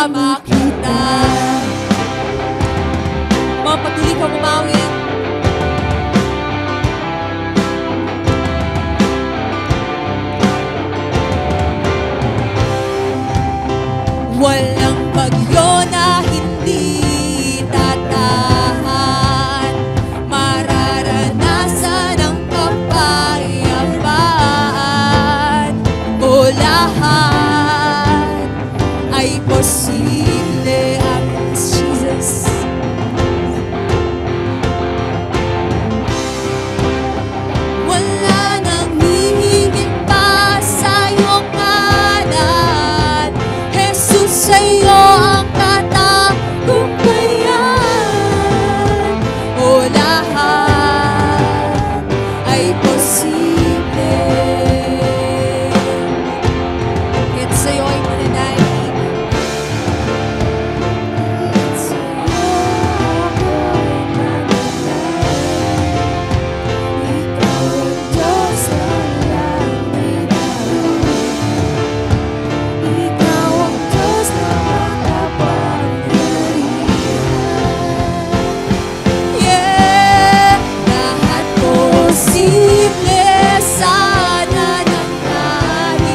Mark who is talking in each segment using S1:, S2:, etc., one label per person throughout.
S1: kasama kita. Patuloy kang umawit. Walang bagyo na hindi tatahan, mararanasan ang kapayapaan. O lahat ay posible at Jesus. Wala nang hihigit pa sa iyong ngalan, Jesus, sa iyo ang katagumpayan. O lahat ay posible. Kahit sa iyo ay mananalig. Kahit sa iyo ako ay mananalig. Ikaw ang Diyos ng langit. Ikaw ang Diyos na makapangyarihan. Yeah, lahat posible sa nananalig.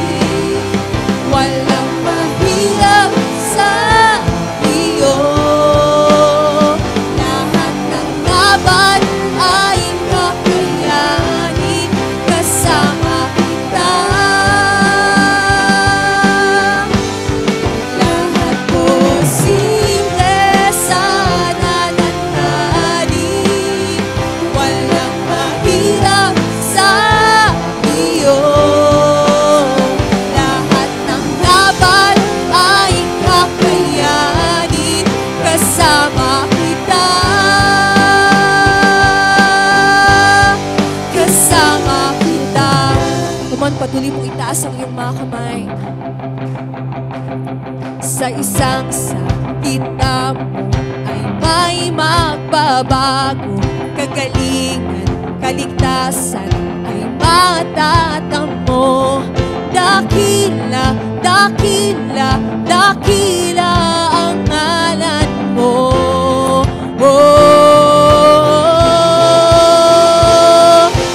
S1: Walang mahirap sa iyo. Lahat ng laban ay kakayanin kasama kita. Lahat posible sa nananalig. Walang mahirap sa iyo. Lahat ng laban ay kakayanin kasama kita. Kasama kita. Come on, patuloy mong itaas ang iyong mga kamay. Sa isang salita mo ay may magbabago. Kagalingan, kaligtasan ay matatamo. Dakila, dakila, dakila ang ngalan mo.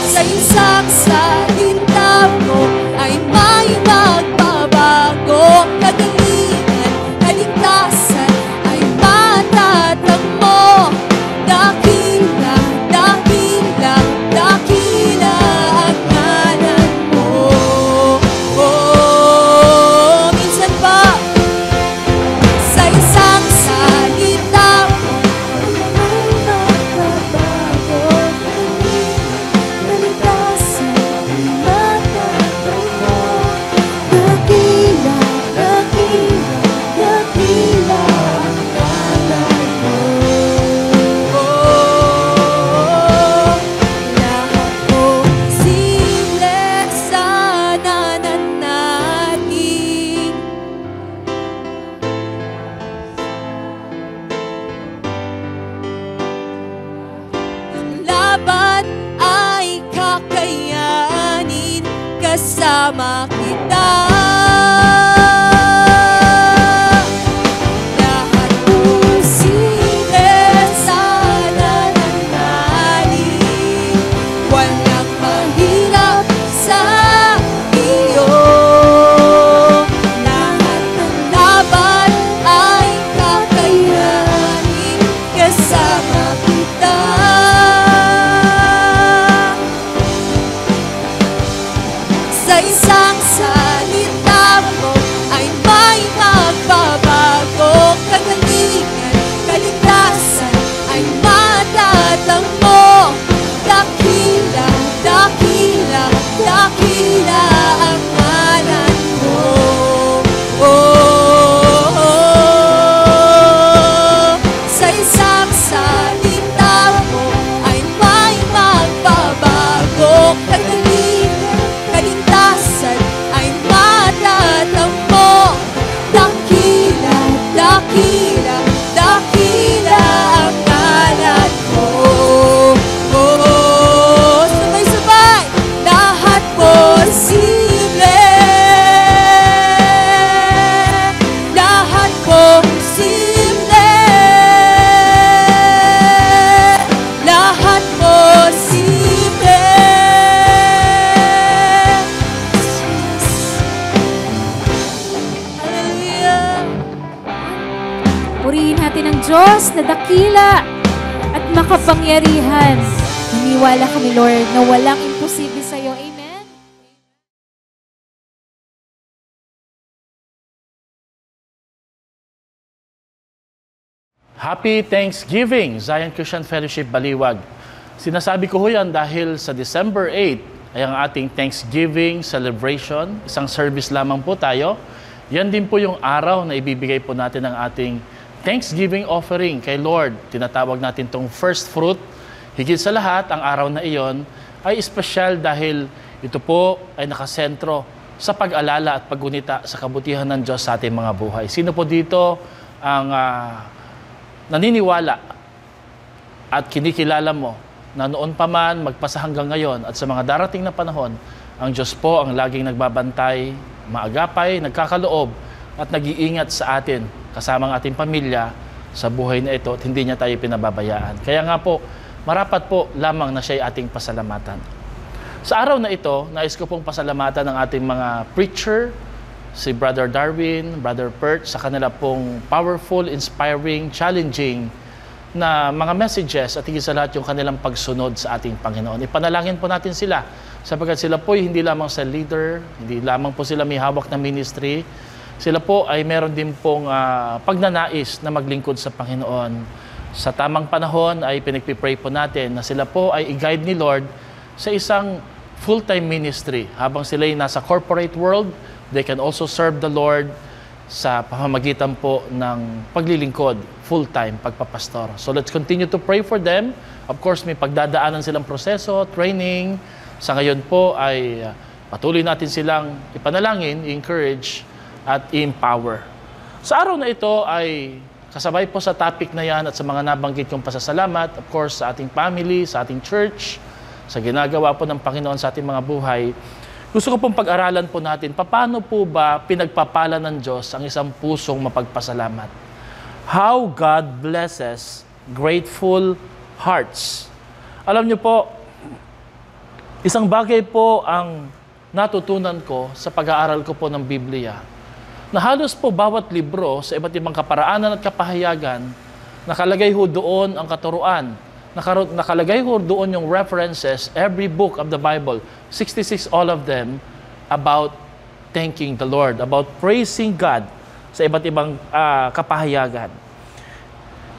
S1: Sa isang salita mo ay may magbabago. Kagalingan, kaligtasan ay matatamo. Dakila, dakila, dakila ang ngalan mo. Minsan pa, sa isang salita mo ay magbabago. Kaligtasan ay matatamo. Dakila, dakila, dakila ang ngalan mo. Lahat posible sa nananalig. Ang laban ay kakayanin kasama kita. Lahat posible sa nananalig. Walang mahirap sa iyo. Lahat ng laban ay kakayanin kasama kita. Sa isang salita mo ay may magbabago. Kagalingan, kaligtasan ay matatamo. Dakila, dakila, dakila ang ngalan mo. Sa isang salita mo ay may magbabago. Kagalingan, kaligtasan
S2: Diyos na dakila at makapangyarihan. Naniwala kami, Lord, na walang imposible sa iyo. Amen.
S3: Happy Thanksgiving, Zion Christian Fellowship Baliwag. Sinasabi ko ho yan dahil sa December 8 ay ang ating Thanksgiving celebration. Isang service lamang po tayo. Yan din po yung araw na ibibigay po natin ang ating Thanksgiving offering kay Lord. Tinatawag natin tong first fruit. Higit sa lahat, ang araw na iyon ay espesyal dahil ito po ay nakasentro sa pag-alala at paggunita sa kabutihan ng Diyos sa ating mga buhay. Sino po dito ang naniniwala at kinikilala mo na noon pa man, magpasa hanggang ngayon at sa mga darating na panahon, ang Diyos po ang laging nagbabantay, maagapay, nagkakaloob at nag-iingat sa atin kasama ang ating pamilya sa buhay na ito at hindi niya tayo pinababayaan. Kaya nga po, marapat po lamang na siya'y ating pasalamatan. Sa araw na ito, nais ko pong pasalamatan ng ating mga preacher, si Brother Darwin, Brother Pert, sa kanila pong powerful, inspiring, challenging na mga messages at higit sa lahat yung kanilang pagsunod sa ating Panginoon. Ipanalangin po natin sila sapagkat sila po hindi lamang sa leader, hindi lamang po sila may hawak na ministry, sila po ay meron din pong pagnanais na maglingkod sa Panginoon. Sa tamang panahon ay pinagpipray po natin na sila po ay i-guide ni Lord sa isang full-time ministry. Habang sila ay nasa corporate world, they can also serve the Lord sa pamamagitan po ng paglilingkod, full-time, pagpapastor. So let's continue to pray for them. Of course, may pagdadaanan silang proseso, training. Sa ngayon po ay patuloy natin silang ipanalangin, i-encourage, at i-empower. Sa araw na ito ay kasabay po sa topic na yan at sa mga nabanggit kong pasasalamat, of course, sa ating family, sa ating church, sa ginagawa po ng Panginoon sa ating mga buhay. Gusto ko pong pag-aralan po natin, paano po ba pinagpapala ng Diyos ang isang pusong mapagpasalamat? How God blesses grateful hearts. Alam niyo po, isang bagay po ang natutunan ko sa pag-aaral ko po ng Biblia, na halos po bawat libro sa iba't ibang kaparaanan at kapahayagan, nakalagay ho doon ang katuruan, nakalagay ho doon yung references, every book of the Bible, 66 all of them, about thanking the Lord, about praising God sa iba't ibang kapahayagan.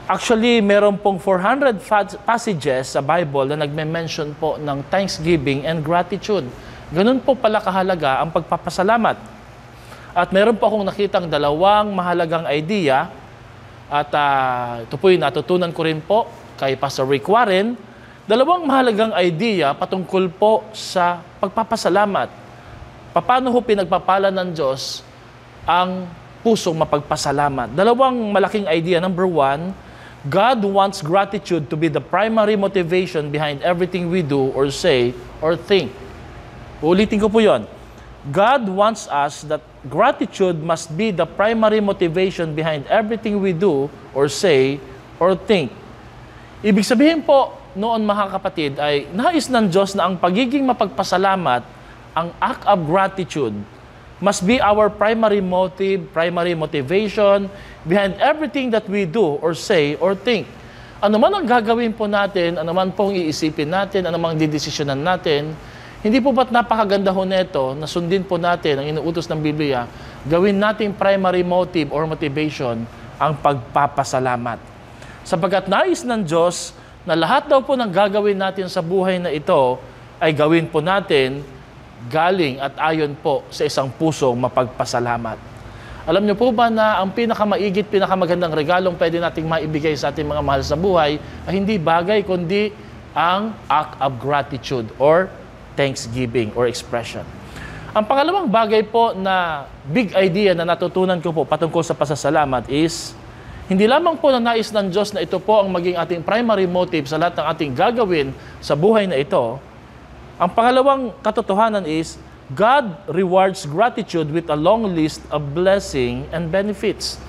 S3: Actually, meron pong 400 passages sa Bible na nagme-mention po ng thanksgiving and gratitude. Ganun po pala kahalaga ang pagpapasalamat. At meron po akong nakitang dalawang mahalagang idea at ito po yung natutunan ko rin po kay Pastor Rick Warren, dalawang mahalagang idea patungkol po sa pagpapasalamat. Paano ho pinagpapala ng Diyos ang pusong mapagpasalamat? Dalawang malaking idea. Number one, God wants gratitude to be the primary motivation behind everything we do or say or think. Ulitin ko po yon. God wants us that gratitude must be the primary motivation behind everything we do or say or think. Ibig sabihin po, noon mga kapatid, ay nais ng Diyos na ang pagiging mapagpasalamat, ang act of gratitude, must be our primary motive, primary motivation behind everything that we do or say or think. Ano man ang gagawin po natin, ano man pong iisipin natin, ano man didesisyonan natin, hindi po ba't napakaganda ho neto na sundin po natin ang inuutos ng Biblia, gawin nating primary motive or motivation ang pagpapasalamat. Sapagkat nais ng Diyos na lahat daw po ng gagawin natin sa buhay na ito ay gawin po natin galing at ayon po sa isang pusong mapagpasalamat. Alam niyo po ba na ang pinakamaigit, pinakamagandang regalong pwede nating maibigay sa ating mga mahal sa buhay ay hindi bagay kundi ang act of gratitude or thanksgiving or expression. Ang pangalawang bagay po na big idea na natutunan ko po patungkol sa pasasalamat is hindi lamang po na nais ng Diyos na ito po ang maging ating primary motive sa lahat ng ating gagawin sa buhay na ito. Ang pangalawang katotohanan is, God rewards gratitude with a long list of blessing and benefits.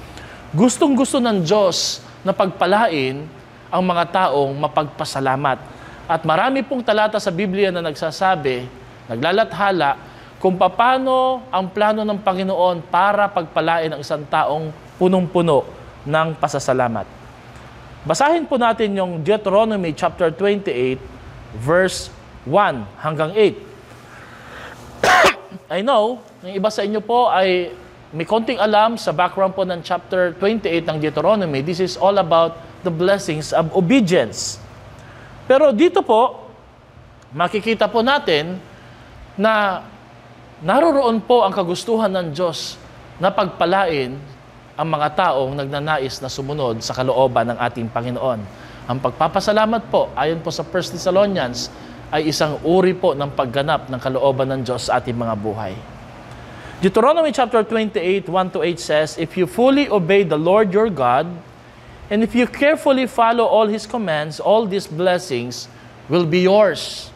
S3: Gustong-gusto ng Diyos na pagpalain ang mga taong mapagpasalamat. At marami pong talata sa Biblia na nagsasabi, naglalathala, kung paano ang plano ng Panginoon para pagpalain ang isang taong punong-puno ng pasasalamat. Basahin po natin yung Deuteronomy chapter 28, verse 1 hanggang 8. I know, yung iba sa inyo po ay may konting alam sa background po ng chapter 28 ng Deuteronomy. This is all about the blessings of obedience. Pero dito po, makikita po natin na naroroon po ang kagustuhan ng Diyos na pagpalain ang mga taong nagnanais na sumunod sa kalooban ng ating Panginoon. Ang pagpapasalamat po, ayon po sa 1 Thessalonians, ay isang uri po ng pagganap ng kalooban ng Diyos sa ating mga buhay. Deuteronomy chapter 28, 1-8 says, "If you fully obey the Lord your God, and if you carefully follow all His commands, all these blessings will be yours."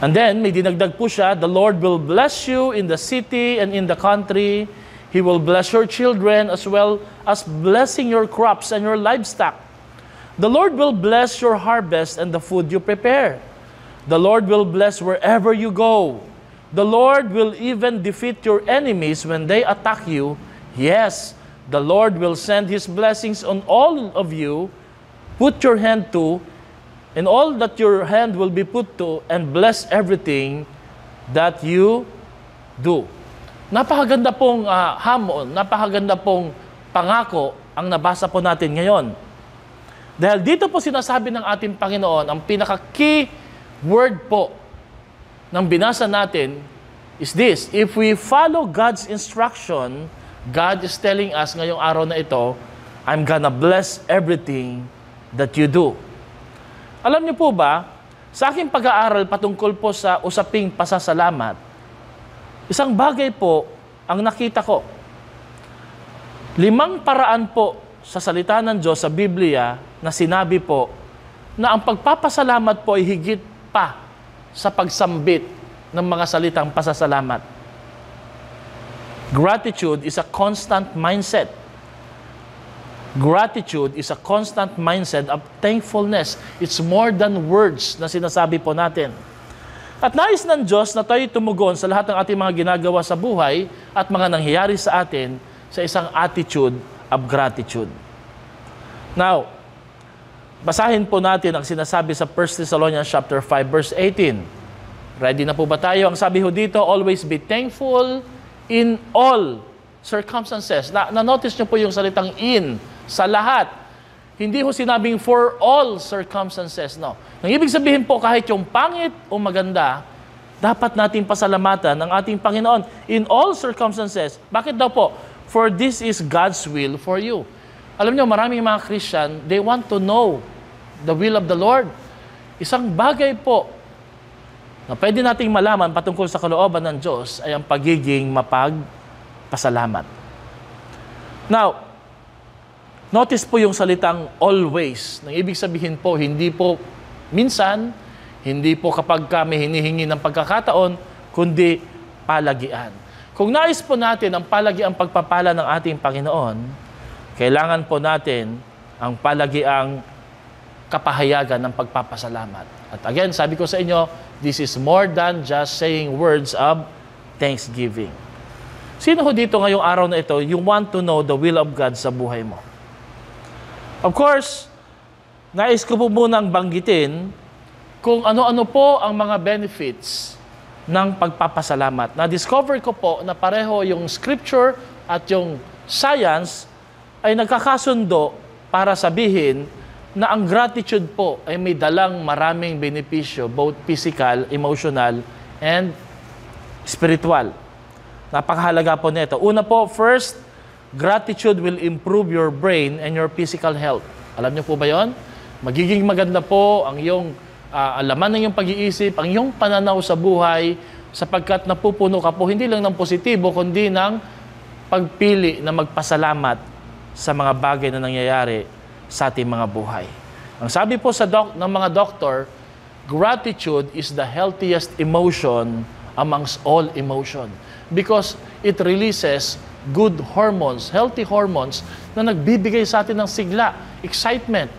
S3: And then, may dinagdag po siya, "The Lord will bless you in the city and in the country. He will bless your children as well as blessing your crops and your livestock. The Lord will bless your harvest and the food you prepare. The Lord will bless wherever you go. The Lord will even defeat your enemies when they attack you. Yes, the Lord will send His blessings on all of you. Put your hand to, and all that your hand will be put to, and bless everything that you do." Napakaganda pong hamon, napakaganda pong pangako ang nabasa po natin ngayon. Dahil dito po sinasabi ng ating Panginoon, ang pinaka-key word po ng binasa natin is this: if we follow God's instruction, God is telling us ngayong araw na ito, I'm gonna bless everything that you do. Alam niyo po ba, sa aking pag-aaral patungkol po sa usaping pasasalamat, isang bagay po ang nakita ko. 5 paraan po sa salita ng Diyos sa Biblia na sinabi po na ang pagpapasalamat po ay higit pa sa pagsambit ng mga salitang pasasalamat. Gratitude is a constant mindset. Gratitude is a constant mindset of thankfulness. It's more than words na sinasabi po natin. At nais ng Diyos na tayo tumugon sa lahat ng ating mga ginagawa sa buhay at mga nangyayari sa atin sa isang attitude of gratitude. Now, basahin po natin ang sinasabi sa 1 Thessalonians chapter 5 verse 18. Ready na po ba tayo? Ang sabi ho dito, always be thankful in all circumstances. Na-notice nyo po yung salitang in, sa lahat. Hindi ho sinabing for all circumstances, no. Ang ibig sabihin po, kahit yung pangit o maganda, dapat nating pasalamatan ng ating Panginoon in all circumstances. Bakit daw po? For this is God's will for you. Alam niyo, maraming mga Christian, they want to know the will of the Lord. Isang bagay po na pwede nating malaman patungkol sa kalooban ng Diyos ay ang pagiging mapagpasalamat. Now, notice po yung salitang always. Nang ibig sabihin po, hindi po minsan, hindi po kapag kami hinihingi ng pagkakataon, kundi palagian. Kung nais po natin ang palagiang pagpapala ng ating Panginoon, kailangan po natin ang palagiang kapahayagan ng pagpapasalamat. At again, sabi ko sa inyo, this is more than just saying words of thanksgiving. Sino ho dito ngayong araw na ito, you want to know the will of God sa buhay mo? Of course, nais ko po munang banggitin kung ano-ano po ang mga benefits ng pagpapasalamat. Na-discover ko po na pareho yung scripture at yung science ay nagkakasundo para sabihin na ang gratitude po ay may dalang maraming benepisyo, both physical, emotional, and spiritual. Napakahalaga po nito. Una po, first, gratitude will improve your brain and your physical health. Alam niyo po ba yon? Magiging maganda po ang iyong alaman ng iyong pag-iisip, ang iyong pananaw sa buhay, sapagkat napupuno ka po hindi lang ng positibo, kundi ng pagpili na magpasalamat sa mga bagay na nangyayari sa ating mga buhay. Ang sabi po ng mga doktor, gratitude is the healthiest emotion amongst all emotion because it releases good hormones, healthy hormones na nagbibigay sa atin ng sigla, excitement.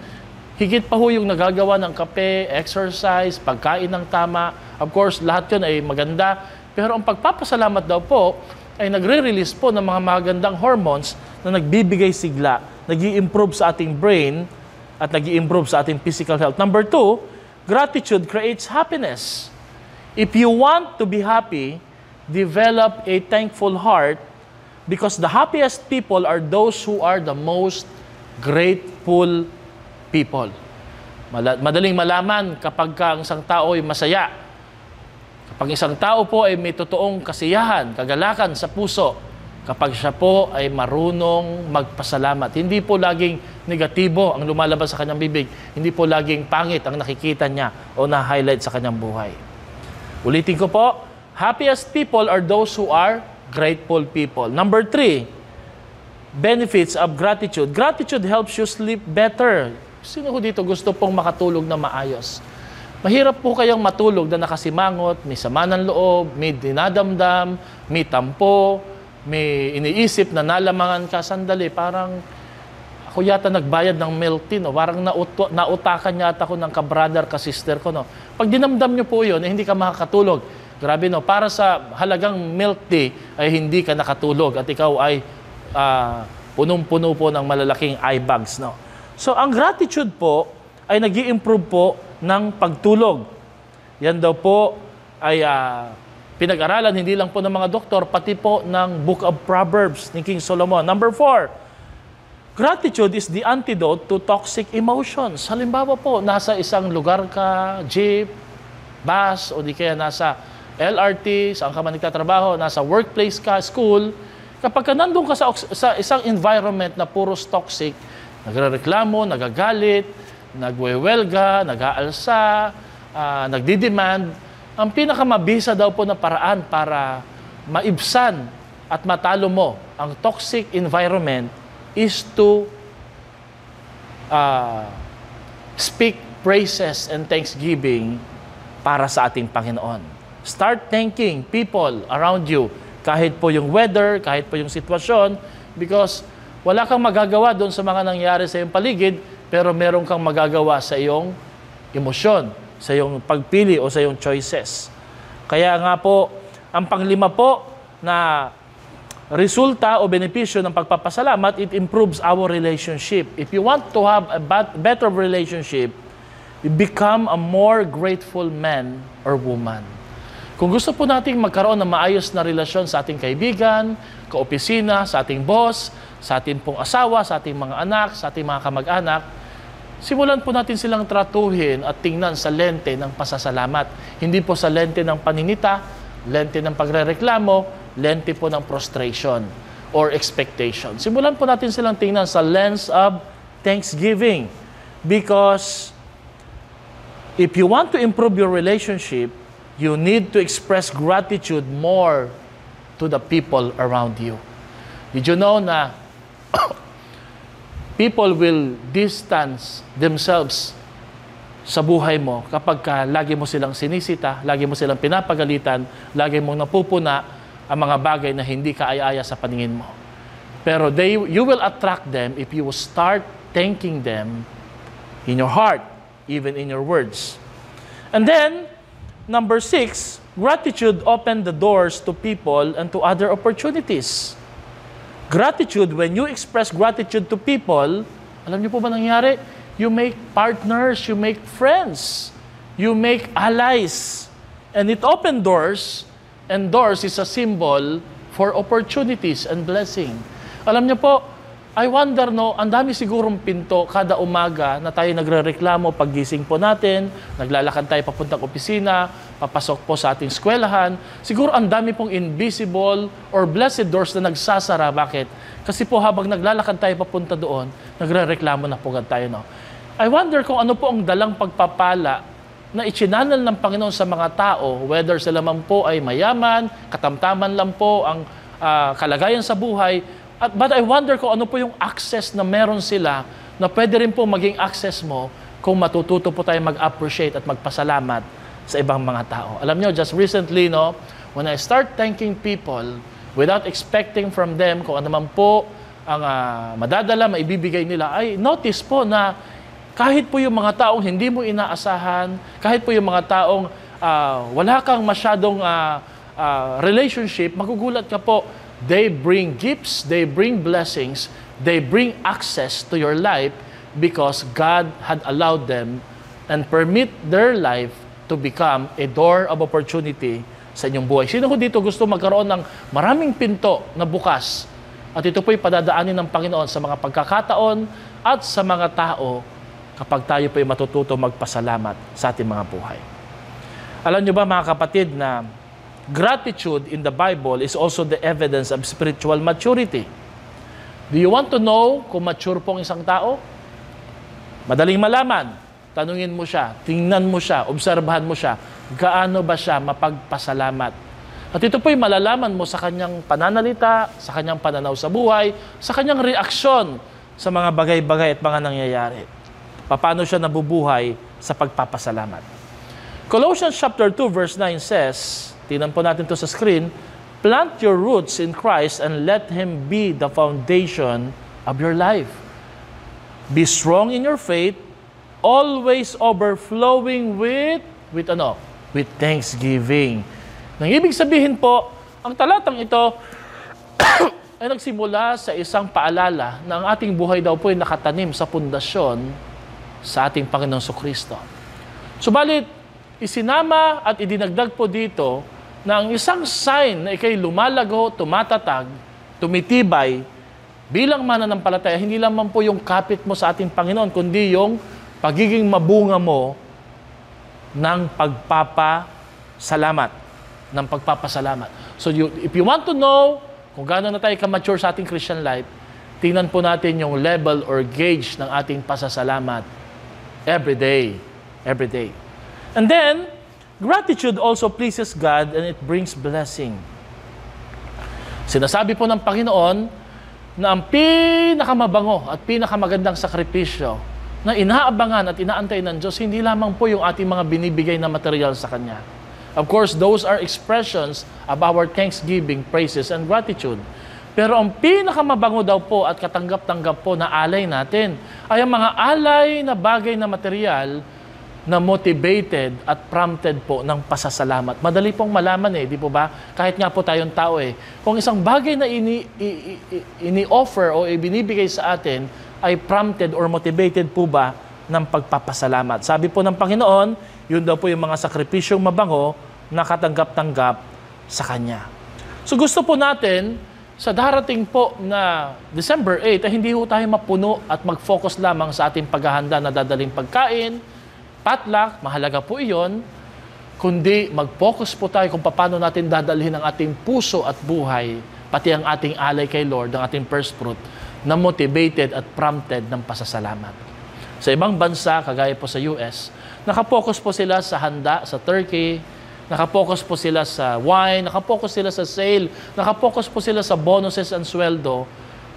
S3: Higit pa ho yung nagagawa ng kape, exercise, pagkain ng tama. Of course, lahat yun ay maganda. Pero ang pagpapasalamat daw po ay nagre-release po ng mga magandang hormones na nagbibigay sigla nag-i-improve sa ating brain at nag-i-improve sa ating physical health. Number 2, gratitude creates happiness. If you want to be happy, develop a thankful heart because the happiest people are those who are the most grateful people. Madaling malaman kapag ang isang tao ay masaya. Kapag isang tao po ay may totoong kasiyahan, kagalakan sa puso, kapag siya po ay marunong magpasalamat. Hindi po laging negatibo ang lumalabas sa kanyang bibig. Hindi po laging pangit ang nakikita niya o na-highlight sa kanyang buhay. Ulitin ko po, happiest people are those who are grateful people. Number 3, benefits of gratitude. Gratitude helps you sleep better. Sino ko dito gusto pong makatulog na maayos? Mahirap po kayong matulog na nakasimangot, may sama ng loob, may dinadamdam, may tampo, may iniisip na nalamangan ka sandali. Parang ako yata nagbayad ng milk tea, no? Parang nautakan yata ako ng ka-brother, ka-sister ko. No? Pag dinamdam nyo po yun, hindi ka makakatulog. Grabe, no? Para sa halagang milk tea, ay hindi ka nakatulog at ikaw ay punong-puno po ng malalaking eye bags. No? So, ang gratitude po ay nag-i-improve po ng pagtulog. Yan daw po ay pinag-aralan hindi lang po ng mga doktor, pati po ng Book of Proverbs ni King Solomon. Number 4, gratitude is the antidote to toxic emotions. Halimbawa po, nasa isang lugar ka, jeep, bus, o di kaya nasa LRT, saan ka man nagtatrabaho, nasa workplace ka, school, kapag ka nandun ka sa isang environment na puros toxic, nagrereklamo, nagagalit, nagwewelga, nag-aalsa, nagdidemand, ang pinakamabisa daw po na paraan para maibsan at matalo mo ang toxic environment is to speak praises and thanksgiving para sa ating Panginoon. Start thanking people around you, kahit po yung weather, kahit po yung sitwasyon, because wala kang magagawa doon sa mga nangyari sa iyong paligid, pero meron kang magagawa sa iyong emosyon, sa iyong pagpili o sa iyong choices. Kaya nga po, ang panglima po na resulta o benepisyo ng pagpapasalamat, it improves our relationship. If you want to have a better relationship, you become a more grateful man or woman. Kung gusto po nating magkaroon ng maayos na relasyon sa ating kaibigan, kaopisina, sa ating boss, sa ating pong asawa, sa ating mga anak, sa ating mga kamag-anak, simulan po natin silang tratuhin at tingnan sa lente ng pasasalamat. Hindi po sa lente ng paninita, lente ng pagrereklamo, lente po ng frustration or expectation. Simulan po natin silang tingnan sa lens of thanksgiving. Because if you want to improve your relationship, you need to express gratitude more to the people around you. Did you know na people will distance themselves sa buhay mo kapag lagi mo silang sinisita, lagi mo silang pinapagalitan, lagi mong napupuna ang mga bagay na hindi kaaya-aya sa paningin mo. Pero you will attract them if you will start thanking them in your heart, even in your words. And then, number 6, gratitude opened the doors to people and to other opportunities. Gratitude, when you express gratitude to people, alam niyo po ba nangyari? You make partners, you make friends, you make allies. And it opened doors, and doors is a symbol for opportunities and blessing. Alam niyo po, I wonder, no, ang dami sigurong pinto kada umaga na tayo nagrereklamo paggising po natin, naglalakad tayo papuntang opisina, papasok po sa ating eskwelahan. Siguro ang dami pong invisible or blessed doors na nagsasara. Bakit? Kasi po habang naglalakad tayo papunta doon, nagrereklamo na po tayo. No? I wonder kung ano po ang dalang pagpapala na ichinanal ng Panginoon sa mga tao, whether sila man po ay mayaman, katamtaman lang po ang kalagayan sa buhay, but I wonder kung ano po yung access na meron sila na pwede rin po maging access mo kung matututo po tayo mag-appreciate at magpasalamat sa ibang mga tao. Alam nyo, just recently, no, when I start thanking people without expecting from them kung ano man po ang madadala, maibibigay nila, ay notice po na kahit po yung mga taong hindi mo inaasahan, kahit po yung mga taong wala kang masyadong relationship, magugulat ka po, they bring gifts, they bring blessings They bring access to your life because God had allowed them and permit their life to become a door of opportunity sa inyong buhay. Sino ko dito gusto magkaroon ng maraming pinto na bukas? At ito po'y padadaanin ng Panginoon sa mga pagkakataon at sa mga tao kapag tayo po'y matututo magpasalamat sa ating mga buhay. Alam nyo ba mga kapatid na gratitude in the Bible is also the evidence of spiritual maturity. Do you want to know kung mature pong isang tao? Madaling malaman. Tanungin mo siya, tingnan mo siya, obserbahan mo siya. Gaano ba siya mapagpasalamat? At ito po'y malalaman mo sa kanyang pananalita, sa kanyang pananaw sa buhay, sa kanyang reaksyon sa mga bagay-bagay at mga nangyayari. Paano siya nabubuhay sa pagpapasalamat. Colossians chapter 2 verse 9 says, tingnan po natin to sa screen, plant your roots in Christ and let Him be the foundation of your life. Be strong in your faith, always overflowing with ano? With thanksgiving. Nang ibig sabihin po, ang talatang ito ay nagsimula sa isang paalala na ang ating buhay daw po ay nakatanim sa pundasyon sa ating Panginoong Kristo. Subalit, isinama at idinagdag po dito na ang isang sign na ikay lumalago, tumatatag, tumitibay, bilang mananampalataya, hindi lamang po yung kapit mo sa ating Panginoon, kundi yung pagiging mabunga mo ng pagpapasalamat. So if you want to know kung gaano na tayo ka-mature sa ating Christian life, tingnan po natin yung level or gauge ng ating pasasalamat every day. Every day. And then, gratitude also pleases God and it brings blessing. Sinasabi po ng Panginoon na ang pinakamabango at pinakamagandang sakripisyo na inaabangan at inaantay ng Diyos, hindi lamang po yung ating mga binibigay na material sa Kanya. Of course, those are expressions of our thanksgiving, praises, and gratitude. Pero ang pinakamabango daw po at katanggap-tanggap po na alay natin ay ang mga alay na bagay na material na motivated at prompted po ng pasasalamat. Madali pong malaman di po ba? Kahit nga po tayong tao kung isang bagay na ini-offer o ibinibigay sa atin ay prompted or motivated po ba ng pagpapasalamat. Sabi po ng Panginoon, yun daw po yung mga sakripisyong mabango na katanggap-tanggap sa Kanya. So gusto po natin, sa darating po na December 8, ay hindi po tayo mapuno at mag-focus lamang sa ating paghahanda na dadaling pagkain, potluck, mahalaga po iyon, kundi mag-focus po tayo kung paano natin dadalhin ang ating puso at buhay, pati ang ating alay kay Lord, ang ating first fruit, na motivated at prompted ng pasasalamat. Sa ibang bansa, kagaya po sa US, nakapokus po sila sa handa, sa turkey, nakapokus po sila sa wine, nakapokus sila sa sale, nakapokus po sila sa bonuses and sweldo.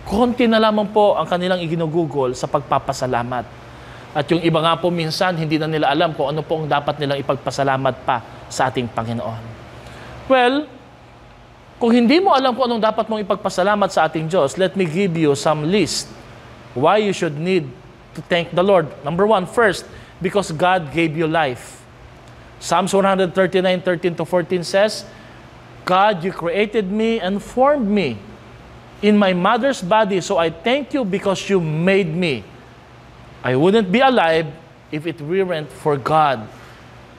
S3: Konti na lamang po ang kanilang iginugugol sa pagpapasalamat. At yung iba nga po minsan, hindi na nila alam kung ano po ang dapat nilang ipagpasalamat pa sa ating Panginoon. Well, kung hindi mo alam kung anong dapat mong ipagpasalamat sa ating Diyos, let me give you some list why you should need to thank the Lord. Number one, first, because God gave you life. Psalms 139:13-14 says, God, you created me and formed me in my mother's body, so I thank you because you made me. I wouldn't be alive if it weren't for God.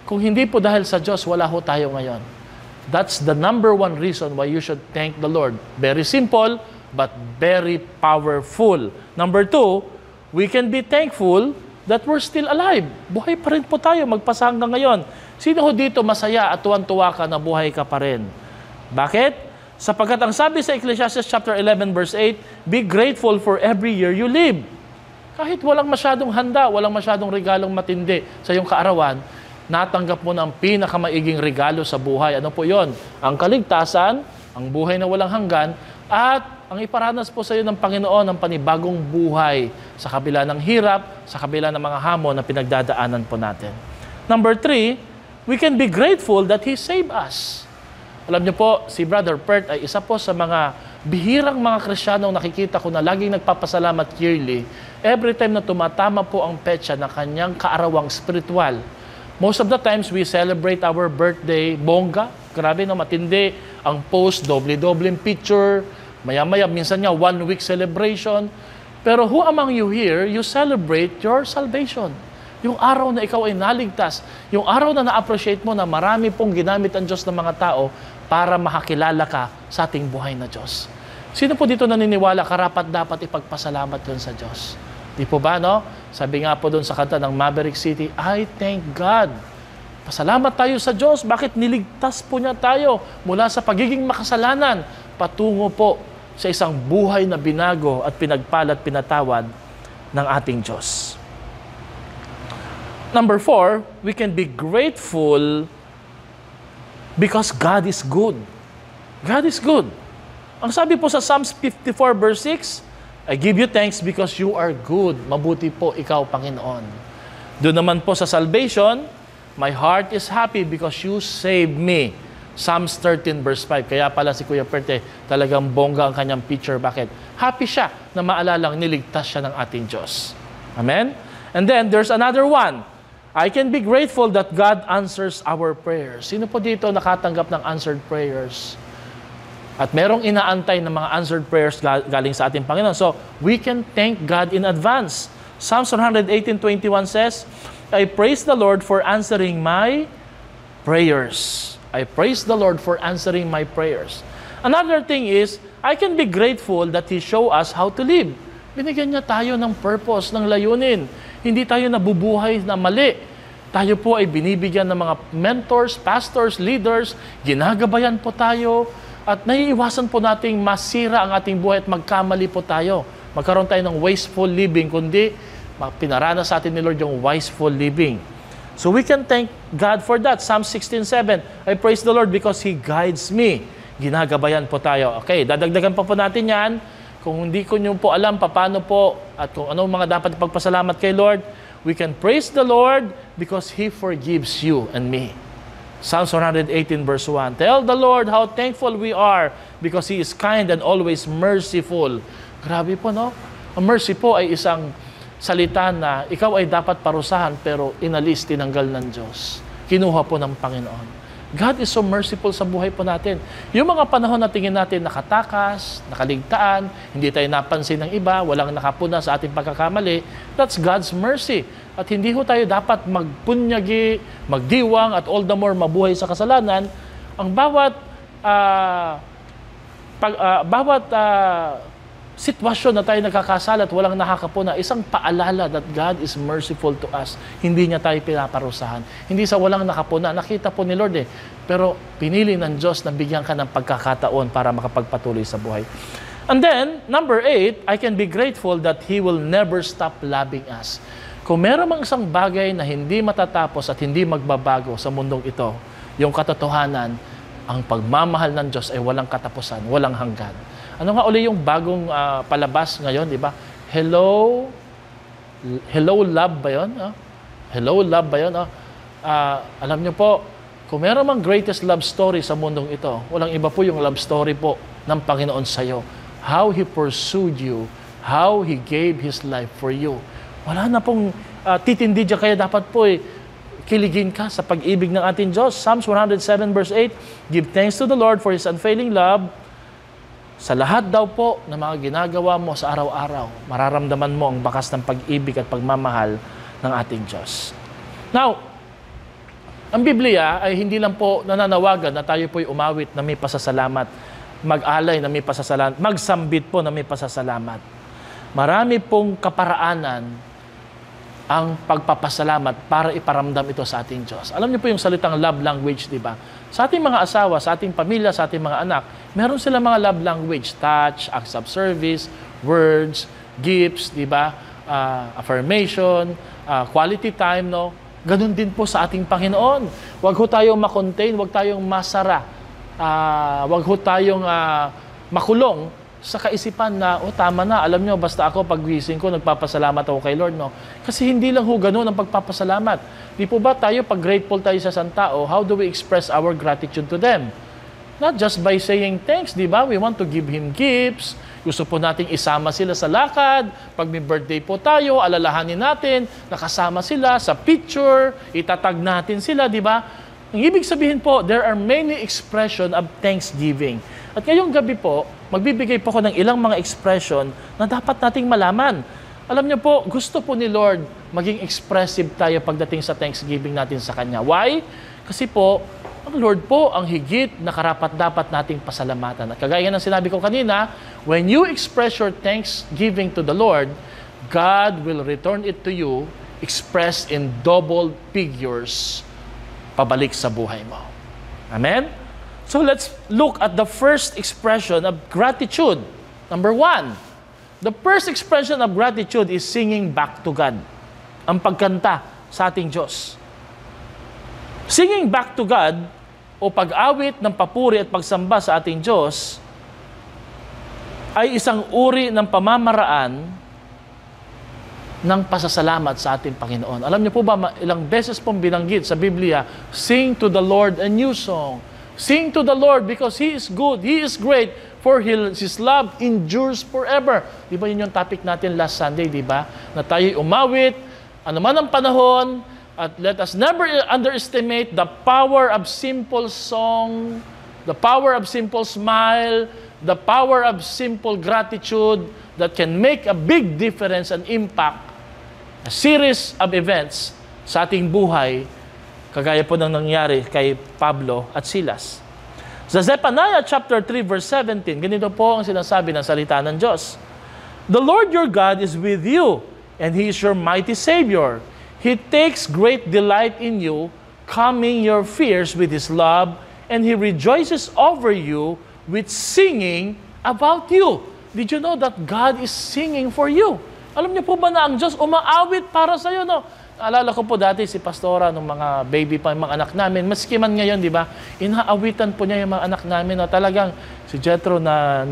S3: Kung hindi po dahil sa Diyos, wala ho tayo ngayon. That's the number one reason why you should thank the Lord. Very simple, but very powerful. Number two, we can be thankful that we're still alive. Buhay pa rin po tayo, magpasa hanggang ngayon. Sino ho dito masaya at tuwan-tuwa ka na buhay ka pa rin? Bakit? Sapagkat ang sabi sa Ecclesiastes chapter 11 verse 8, be grateful for every year you live. Kahit walang masyadong handa, walang masyadong regalong matindi sa iyong kaarawan, natanggap mo ng pinakamaiging regalo sa buhay. Ano po yon? Ang kaligtasan, ang buhay na walang hanggan, at ang iparanas po sa iyo ng Panginoon ng panibagong buhay sa kabila ng hirap, sa kabila ng mga hamon na pinagdadaanan po natin. Number 3, we can be grateful that He saved us. Alam niyo po, si Brother Pert ay isa po sa mga bihirang mga Kristiyanong nakikita ko na laging nagpapasalamat yearly every time na tumatama po ang petsa na kanyang kaarawang spiritual. Most of the times, we celebrate our birthday, bongga. Grabe, no? Matindi. Ang post, doble-doble picture. Maya-maya, minsan nga 1 week celebration. Pero who among you here, you celebrate your salvation? Yung araw na ikaw ay naligtas, yung araw na na-appreciate mo na marami pong ginamit ang Diyos ng mga tao para makakilala ka sa ating buhay na Diyos. Sino po dito naniniwala karapat dapat ipagpasalamat yun sa Diyos? Di po ba, no? Sabi nga po doon sa kanta ng Maverick City, I thank God. Pasalamat tayo sa Diyos. Bakit niligtas po niya tayo mula sa pagiging makasalanan patungo po sa isang buhay na binago at pinagpalat, pinatawad ng ating Diyos. Number 4, we can be grateful because God is good. God is good. Ang sabi po sa Psalms 54 verse 6, I give you thanks because you are good. Mabuti po ikaw, Panginoon. Doon naman po sa salvation, my heart is happy because you saved me. Psalms 13 verse 5. Kaya pala si Kuya Perte, talagang bongga ang kanyang picture. Bakit? Happy siya na maalalang niligtas siya ng ating Diyos. Amen? And then, there's another one. I can be grateful that God answers our prayers. Sino po dito nakatanggap ng answered prayers? At merong inaantay ng mga answered prayers galing sa ating Panginoon. So, we can thank God in advance. Psalms 118:21 says, I praise the Lord for answering my prayers. I praise the Lord for answering my prayers. Another thing is, I can be grateful that He show us how to live. Binigyan niya tayo ng purpose, ng layunin. Hindi tayo nabubuhay na mali. Tayo po ay binibigyan ng mga mentors, pastors, leaders. Ginagabayan po tayo. At naiiwasan po nating masira ang ating buhay at magkamali po tayo. Magkaroon tayo ng wasteful living, kundi pinaranas sa atin ni Lord yung wasteful living. So we can thank God for that. Psalm 16:7, I praise the Lord because He guides me. Ginagabayan po tayo. Okay, dadagdagan pa po natin yan. Kung hindi ko nyo po alam paano po at kung anong mga dapat ipagpasalamat kay Lord, we can praise the Lord because He forgives you and me. Psalms 118 verse 1, tell the Lord how thankful we are because He is kind and always merciful. Grabe po, no? Ang mercy po ay isang salita na ikaw ay dapat parusahan pero inalis, tinanggal ng Diyos. Kinuha po ng Panginoon. God is so merciful sa buhay po natin. Yung mga panahon na tingin natin nakatakas, nakaligtaan, hindi tayo napansin ng iba, walang nakapuna sa ating pagkakamali, that's God's mercy. At hindi ho tayo dapat magpunyagi, magdiwang, at all the more mabuhay sa kasalanan. Ang bawat sitwasyon na tayo nagkakasala at walang nakakapuna, isang paalala that God is merciful to us. Hindi niya tayo pinaparusahan. Hindi sa walang nakapuna. Nakita po ni Lord Pero pinili ng Diyos na bigyan ka ng pagkakataon para makapagpatuloy sa buhay. And then, number 8, I can be grateful that He will never stop loving us. Kung meron mang isang bagay na hindi matatapos at hindi magbabago sa mundong ito, yung katotohanan, ang pagmamahal ng Diyos ay walang katapusan, walang hanggan. Ano nga uli yung bagong palabas ngayon, di ba? Hello Love ba yun? Hello Love ba yun? Alam niyo po, kung meron mang greatest love story sa mundong ito, walang iba po yung love story po ng Panginoon sa iyo. How He pursued you, how He gave His life for you. Wala na pong titindi dyan, kaya dapat po kiligin ka sa pag-ibig ng ating Diyos. Psalms 107 verse 8, give thanks to the Lord for His unfailing love. Sa lahat daw po ng mga ginagawa mo sa araw-araw, mararamdaman mo ang bakas ng pag-ibig at pagmamahal ng ating Diyos. Now, ang Biblia ay hindi lang po nananawagan na tayo po'y umawit na may pasasalamat, mag-alay na may pasasalamat, magsambit po na may pasasalamat. Marami pong kaparaanan ang pagpapasalamat para iparamdam ito sa ating Diyos. Alam niyo po yung salitang love language, di ba? Sa ating mga asawa, sa ating pamilya, sa ating mga anak, meron silang mga love language, touch, acts of service, words, gifts, di ba? Affirmation, quality time, no? Ganun din po sa ating Panginoon. Huwag ho tayong makontain, huwag tayong masara, huwag ho tayong makulong sa kaisipan na, tama na, alam nyo, basta ako paggising ko, nagpapasalamat ako kay Lord, no? Kasi hindi lang ho ganun ang pagpapasalamat. Di po ba tayo, pag grateful tayo sa isang tao, how do we express our gratitude to them? Not just by saying thanks, di ba? We want to give Him gifts. Gusto po nating isama sila sa lakad. Pag may birthday po tayo, alalahanin natin, nakasama sila sa picture, itatag natin sila, di ba? Ang ibig sabihin po, there are many expression of thanksgiving. At ngayong gabi po, magbibigay po ako ng ilang mga expression na dapat nating malaman. Alam niyo po, gusto po ni Lord maging expressive tayo pagdating sa thanksgiving natin sa Kanya. Why? Kasi po, ang Lord po ang higit na karapat-dapat nating pasalamatan. At kagaya ng sinabi ko kanina, when you express your thanksgiving to the Lord, God will return it to you expressed in double figures pabalik sa buhay mo. Amen? So let's look at the first expression of gratitude. Number 1, the first expression of gratitude is singing back to God. Ang pagkanta sa ating Diyos. Singing back to God o pag-awit ng papuri at pagsamba sa ating Diyos ay isang uri ng pamamaraan ng pasasalamat sa ating Panginoon. Alam niyo po ba, ilang beses pong binanggit sa Biblia, sing to the Lord a new song. Sing to the Lord because He is good, He is great, for His love endures forever. Di ba yun yung topic natin last Sunday, di ba? Na tayo'y umawit, ano man ang panahon, at let us never underestimate the power of simple song, the power of simple smile, the power of simple gratitude that can make a big difference and impact a series of events sa ating buhay, kagaya po ng nangyari kay Pablo at Silas. Sa Zephaniah chapter 3 verse 17, ganito po ang sinasabi ng salita ng Diyos. The Lord your God is with you, and He is your mighty Savior. He takes great delight in you, calming your fears with His love, and He rejoices over you with singing about you. Did you know that God is singing for you? Alam niyo po ba na ang Diyos umaawit para sa iyo, no? Naalala ko po dati si Pastora nung mga baby pa yung mga anak namin. Maski man ngayon, di ba? Inaawitan po niya yung mga anak namin. No? Talagang si Jethro na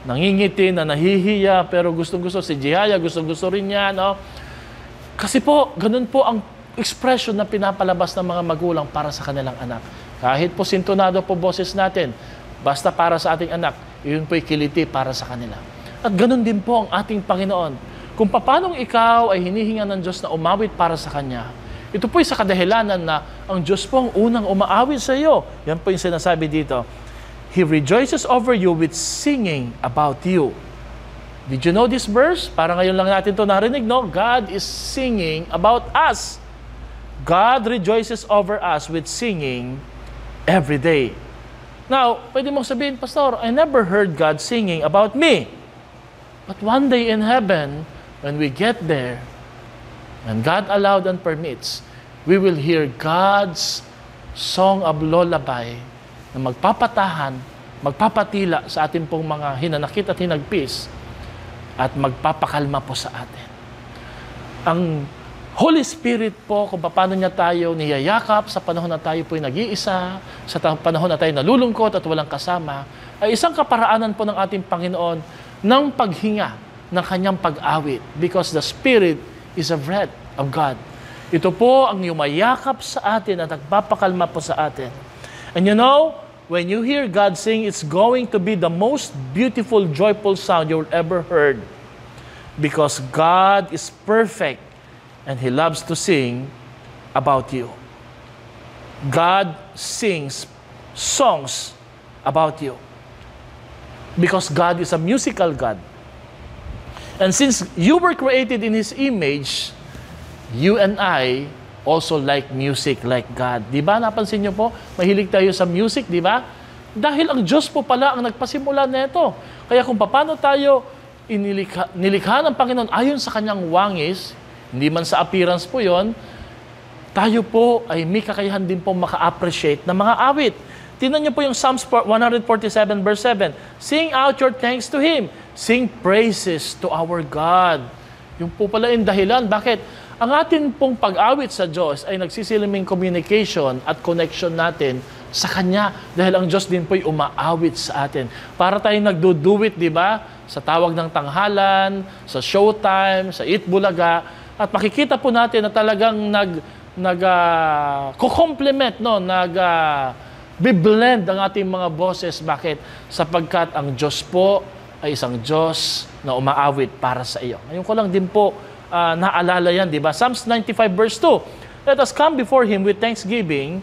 S3: nangingiti, na nahihiya, pero gustong-gusto. Si Jihaya, gustong-gusto rin niya, no? Kasi po, ganun po ang expression na pinapalabas ng mga magulang para sa kanilang anak. Kahit po sintonado po boses natin, basta para sa ating anak, yun po'y kiliti para sa kanila. At ganun din po ang ating Panginoon. Kung paanong ikaw ay hinihinga ng Diyos na umawit para sa Kanya, ito po'y sa kadahilanan na ang Diyos po ang unang umaawit sa iyo. Yan po yung sinasabi dito. He rejoices over you with singing about you. Did you know this verse? Para ngayon lang natin ito narinig, no? God is singing about us. God rejoices over us with singing every day. Now, pwede mong sabihin, Pastor, I never heard God singing about me. But one day in heaven, when we get there, and God allowed and permits, we will hear God's song of lullaby na magpapatahan, magpapatila sa ating pong mga hinanakit at hinagpis at magpapakalma po sa atin. Ang Holy Spirit po, kung paano niya tayo niyayakap sa panahon na tayo po'y nag-iisa, sa panahon na tayo nalulungkot at walang kasama, ay isang kaparaanan po ng ating Panginoon ng paghinga ng kanyang pag-awit because the Spirit is a breath of God. Ito po ang yumayakap sa atin at nagpapakalma po sa atin. And you know, when you hear God sing, it's going to be the most beautiful, joyful sound you'll ever heard. Because God is perfect and He loves to sing about you. God sings songs about you. Because God is a musical God. And since you were created in His image, you and I also like music like God. Di ba? Napansin niyo po, mahilig tayo sa music, di ba? Dahil ang Diyos po pala ang nagpasimula nito. Kaya kung paano tayo nilikha ng Panginoon ayon sa kanyang wangis, hindi man sa appearance po yon, tayo po ay may kakayahan din po maka-appreciate ng mga awit. Tingnan niyo po yung Psalms 147 verse 7. Sing out your thanks to Him. Sing praises to our God. Yung po pala yung dahilan. Bakit? Ang atin pong pag-awit sa Diyos ay nagsisiliming communication at connection natin sa Kanya. Dahil ang Diyos din po'y umaawit sa atin. Para tayong nagduduwit, di ba? Sa tawag ng tanghalan, sa showtime, sa Eat Bulaga. At makikita po natin na talagang nag-complement, no? Biblend ang ating mga boses. Bakit? Sapagkat ang Diyos po ay isang Diyos na umaawit para sa iyo. Ngayon ko lang din po naalala yan, di ba? Psalms 95 verse 2. Let us come before Him with thanksgiving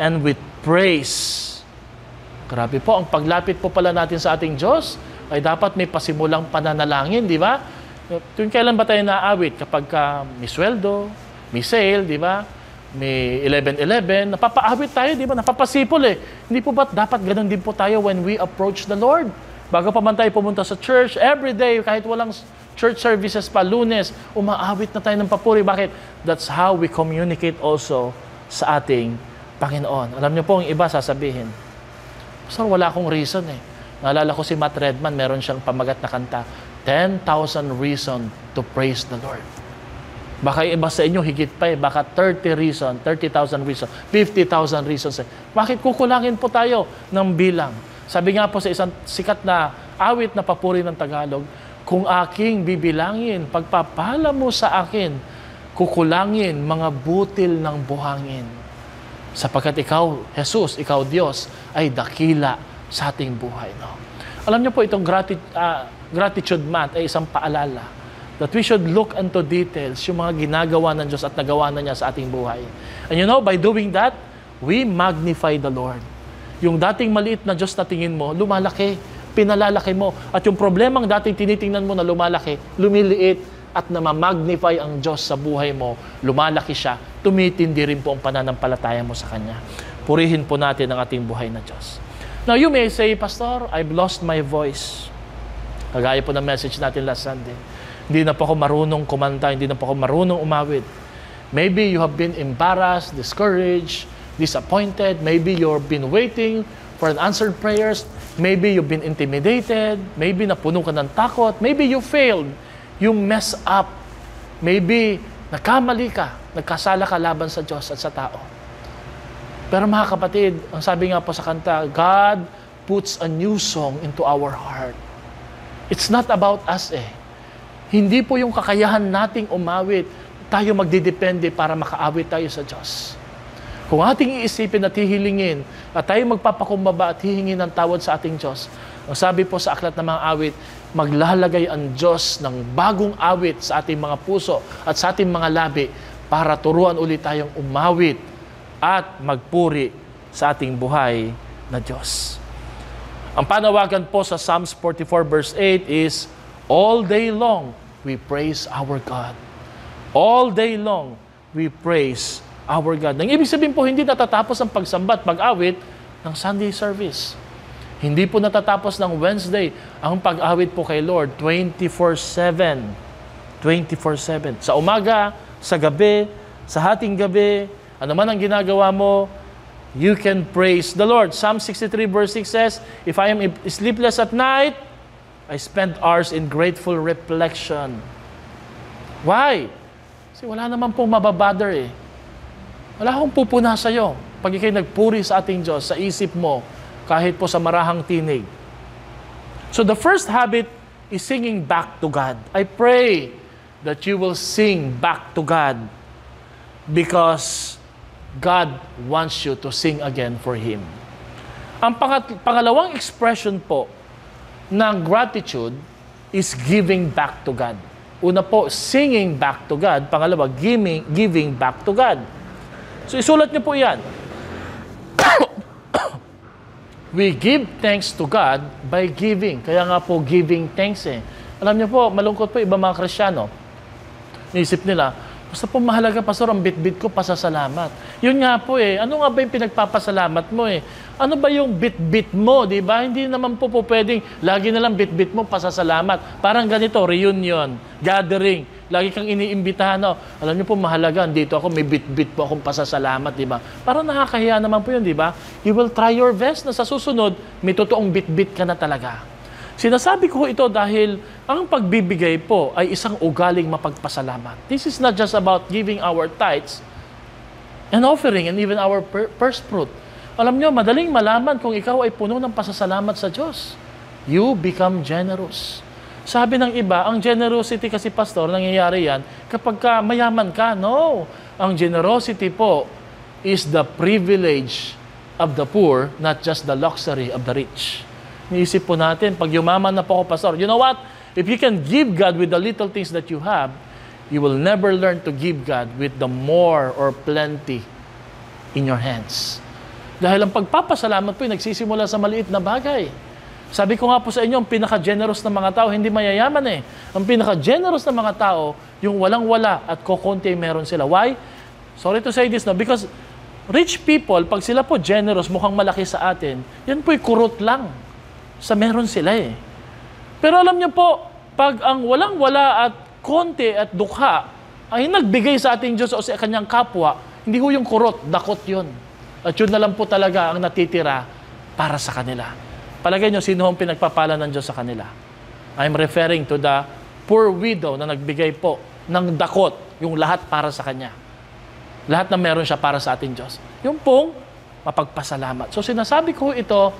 S3: and with praise. Grabe po, ang paglapit po pala natin sa ating Diyos ay dapat may pasimulang pananalangin, di ba? Kung kailan ba tayo naawit? Kapag may sweldo, may sale, di ba? May 11-11, napapaawit tayo, di ba? Napapasipol eh. Hindi po ba dapat ganun din po tayo when we approach the Lord? Bago pa man tayo pumunta sa church, every day, kahit walang church services pa, Lunes, umaawit na tayo ng papuri. Bakit? That's how we communicate also sa ating Panginoon. Alam niyo po, ang iba sasabihin, Pastor, wala akong reason eh. Naalala ko si Matt Redman, meron siyang pamagat na kanta, 10,000 reason to praise the Lord. Baka iba sa inyo, higit pa eh. Baka 30,000 reason, 50,000 reasons eh. Bakit kukulangin po tayo ng bilang? Sabi nga po sa isang sikat na awit na papuri ng Tagalog, kung aking bibilangin, pagpapala mo sa akin, kukulangin mga butil ng buhangin. Sapagkat ikaw, Jesus, ikaw Diyos, ay dakila sa ating buhay. No? Alam niyo po, itong gratitude month ay isang paalala that we should look into details yung mga ginagawa ng Diyos at nagawa na niya sa ating buhay. And you know, by doing that, we magnify the Lord. Yung dating maliit na Diyos na tingin mo, lumalaki, pinalalaki mo. At yung problemang dating tinitingnan mo na lumalaki, lumiliit, at namamagnify ang Diyos sa buhay mo, lumalaki siya, tumitindi rin po ang pananampalataya mo sa Kanya. Purihin po natin ang ating buhay na Diyos. Now, you may say, Pastor, I've lost my voice. Kagaya po ng message natin last Sunday. Hindi na po ako marunong kumanta, hindi na po ako marunong umawit. Maybe you have been embarrassed, discouraged, disappointed. Maybe you've been waiting for an answered prayers. Maybe you've been intimidated. Maybe napuno ka ng takot. Maybe you failed. You mess up. Maybe nagkamali ka, nagkasala ka laban sa Diyos at sa tao. Pero mga kapatid, ang sabi nga po sa kanta, God puts a new song into our heart. It's not about us eh. Hindi po yung kakayahan nating umawit, tayo magdidepende para makaawit tayo sa Diyos. Kung ating iisipin at hihilingin, at tayo magpapakumbaba at hihingin ng tawad sa ating Diyos, ang sabi po sa aklat ng mga awit, maglalagay ang Diyos ng bagong awit sa ating mga puso at sa ating mga labi para turuan ulit tayong umawit at magpuri sa ating buhay na Diyos. Ang panawagan po sa Psalms 44 verse 8 is, all day long we praise our God. All day long we praise our God. Nang ibig sabihin po, hindi natatapos ang pagsamba at pag-awit ng Sunday service. Hindi po natatapos ng Wednesday ang pag-awit po kay Lord 24/7. 24/7. Sa umaga, sa gabi, sa hating gabi, ano man ang ginagawa mo, you can praise the Lord. Psalm 63 verse 6 says, if I am sleepless at night, I spend hours in grateful reflection. Why? Kasi wala naman pong mababother eh. Wala akong pupuna sa'yo. Pag ikay nagpuri sa ating Diyos, sa isip mo, kahit po sa marahang tinig. So the first habit is singing back to God. I pray that you will sing back to God because God wants you to sing again for Him. Ang pangalawang expression po ng gratitude is giving back to God. Una po, singing back to God. Pangalawa, giving back to God. So isulat niyo po yan. We give thanks to God by giving. Kaya nga po, giving thanks eh. Alam niyo po, malungkot po iba mga Kristiyano. Naisip nila, basta po mahalaga, Pastor, ang bit-bit ko, pasasalamat. Yun nga po eh. Ano nga ba yung pinagpapasalamat mo eh? Ano ba yung bit-bit mo, di ba? Hindi naman po pwedeng lagi na lang bit-bit mo, pasasalamat. Parang ganito, reunion, gathering. Lagi kang iniimbitahan, no? Alam niyo po, mahalaga, dito ako, may bit-bit po akong pasasalamat, di ba? Parang nakakahiya naman po yun, di ba? You will try your best na sa susunod, may totoong bit-bit ka na talaga. Sinasabi ko ito dahil ang pagbibigay po ay isang ugaling mapagpasalamat. This is not just about giving our tithes and offering and even our first fruit. Alam niyo, madaling malaman kung ikaw ay puno ng pasasalamat sa Diyos. You become generous. Sabi ng iba, ang generosity kasi, Pastor, nangyayari yan kapag ka mayaman ka. No. Ang generosity po is the privilege of the poor, not just the luxury of the rich. Niisip po natin, pag yumaman na po ako, Pastor, you know what? If you can give God with the little things that you have, you will never learn to give God with the more or plenty in your hands. Dahil ang pagpapasalamat po ay nagsisimula sa maliit na bagay. Sabi ko nga po sa inyo, ang pinaka-generous na mga tao, hindi mayayaman eh. Ang pinaka-generous na mga tao, yung walang-wala at kokonti ay meron sila. Why? Sorry to say this, no? Because rich people, pag sila po generous, mukhang malaki sa atin, yan po'y kurot lang sa meron sila eh. Pero alam niyo po, pag ang walang-wala at konti at dukha ay nagbigay sa ating Diyos o sa kanyang kapwa, hindi ho yung kurot, dakot yun. At yun na lang po talaga ang natitira para sa kanila. Palagay nyo, sino ang pinagpapala ng Diyos sa kanila? I'm referring to the poor widow na nagbigay po ng dakot, yung lahat para sa kanya. Lahat na meron siya para sa ating Diyos. Yung pong mapagpasalamat. So sinasabi ko ito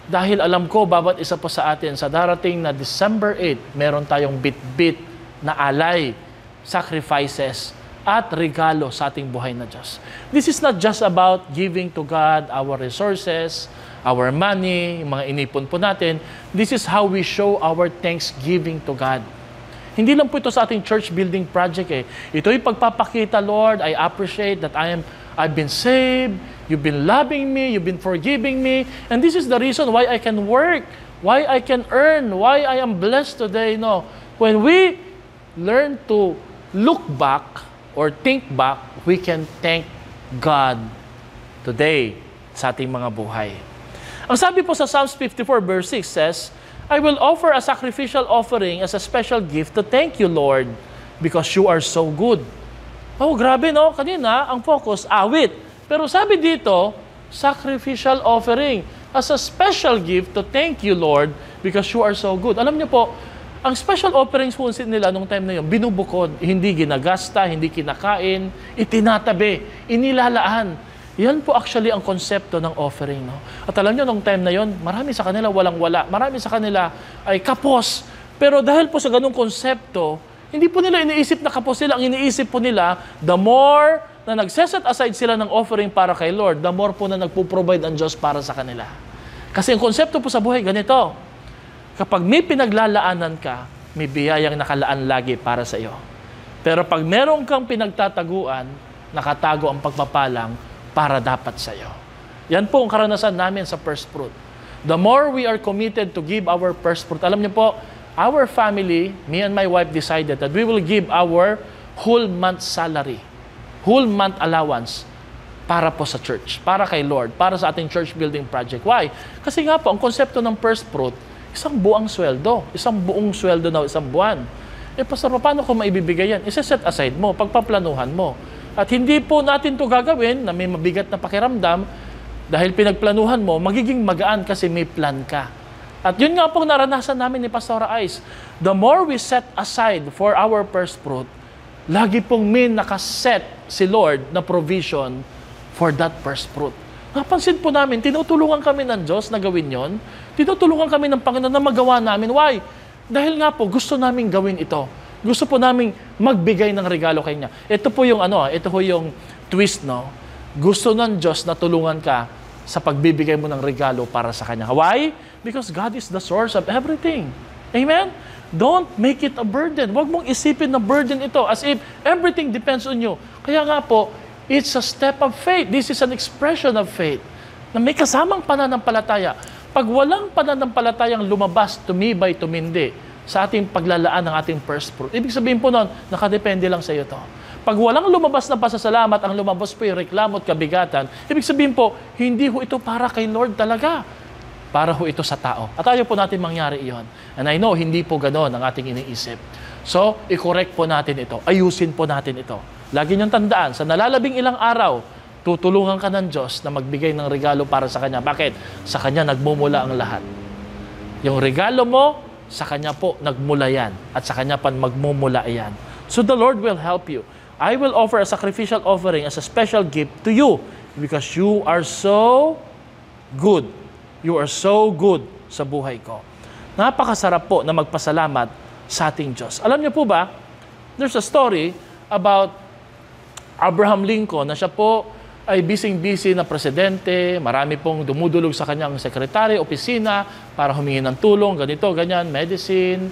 S3: dahil alam ko, bawat isa po sa atin, sa darating na December 8, meron tayong bit-bit na alay, sacrifices, at regalo sa ating buhay na Diyos. This is not just about giving to God our resources, our money, yung mga inipon po natin. This is how we show our thanksgiving to God. Hindi lang po ito sa ating church building project eh. Ito'y pagpapakita, Lord, I appreciate that I've been saved, you've been loving me, you've been forgiving me, and this is the reason why I can work, why I can earn, why I am blessed today. No, when we learn to look back or think back, we can thank God today sa ating mga buhay. Ang sabi po sa Psalms 54 verse 6 says, I will offer a sacrificial offering as a special gift to thank you, Lord, because you are so good. Oh, grabe no? Kanina, ang focus, awit. Pero sabi dito, sacrificial offering as a special gift to thank you, Lord, because you are so good. Alam niyo po, ang special offerings po nila nung time na yun, binubukod, hindi ginagasta, hindi kinakain, itinatabi, inilalaan. Yan po actually ang konsepto ng offering. No? At alam nyo, nung time na yon, marami sa kanila walang-wala. Marami sa kanila ay kapos. Pero dahil po sa ganung konsepto, hindi po nila iniisip na kapos sila. Ang iniisip po nila, the more na nagseset aside sila ng offering para kay Lord, the more po na nagpo-provide ang Diyos para sa kanila. Kasi ang konsepto po sa buhay, ganito. Kapag may pinaglalaanan ka, may biyayang nakalaan lagi para sa iyo. Pero pag meron kang pinagtataguan, nakatago ang pagpapalang para dapat sa iyo. Yan po ang karanasan namin sa first fruit. The more we are committed to give our first fruit, alam niyo po, our family, me and my wife decided that we will give our whole month salary, whole month allowance para po sa church, para kay Lord, para sa ating church building project. Why? Kasi nga po, ang konsepto ng first fruit, isang buong sweldo na isang buwan. Pastor, paano ko maibibigay yan? Isa-set aside mo, pagpaplanuhan mo. At hindi po natin to gagawin na may mabigat na pakiramdam dahil pinagplanuhan mo, magiging magaan kasi may plan ka. At yun nga pong naranasan namin ni Pastor Ice. The more we set aside for our first fruit, lagi pong may nakaset si Lord na provision for that first fruit. Napansin po namin, tinutulungan kami ng Diyos na gawin yon. Tinutulungan kami ng Panginoon na magawa namin. Why? Dahil nga po, gusto namin gawin ito. Gusto po namin magbigay ng regalo kay niya. Ito po yung ito po yung twist, no? Gusto ng Diyos na tulungan ka sa pagbibigay mo ng regalo para sa Kanya. Why? Because God is the source of everything. Amen? Don't make it a burden. Huwag mong isipin na burden ito as if everything depends on you. Kaya nga po, it's a step of faith. This is an expression of faith na may kasamang pananampalataya. Pag walang pananampalatayang lumabas, tumibay, tumindi sa ating paglalaan ng ating first fruit, ibig sabihin po nun, nakadepende lang sa iyo to. Pag walang lumabas na pasasalamat, ang lumabas po yung reklamo at kabigatan, ibig sabihin po, hindi ho ito para kay Lord talaga. Para ho ito sa tao. At ayaw po natin mangyari iyon. And I know, hindi po ganon ang ating iniisip. So, i-correct po natin ito. Ayusin po natin ito. Lagi niyong tandaan, sa nalalabing ilang araw, tutulungan ka ng Diyos na magbigay ng regalo para sa Kanya. Bakit? Sa Kanya nagmumula ang lahat. Yung regalo mo, sa Kanya po nagmula yan. At sa Kanya pa magmumula yan. So the Lord will help you. I will offer a sacrificial offering as a special gift to you because you are so good. You are so good sa buhay ko. Napakasarap po na magpasalamat sa ating Diyos. Alam niyo po ba, there's a story about Abraham Lincoln na siya po ay busy na presidente, marami pong dumudulog sa kanyang sekretary, opisina para humingi ng tulong, ganito, ganyan, medicine,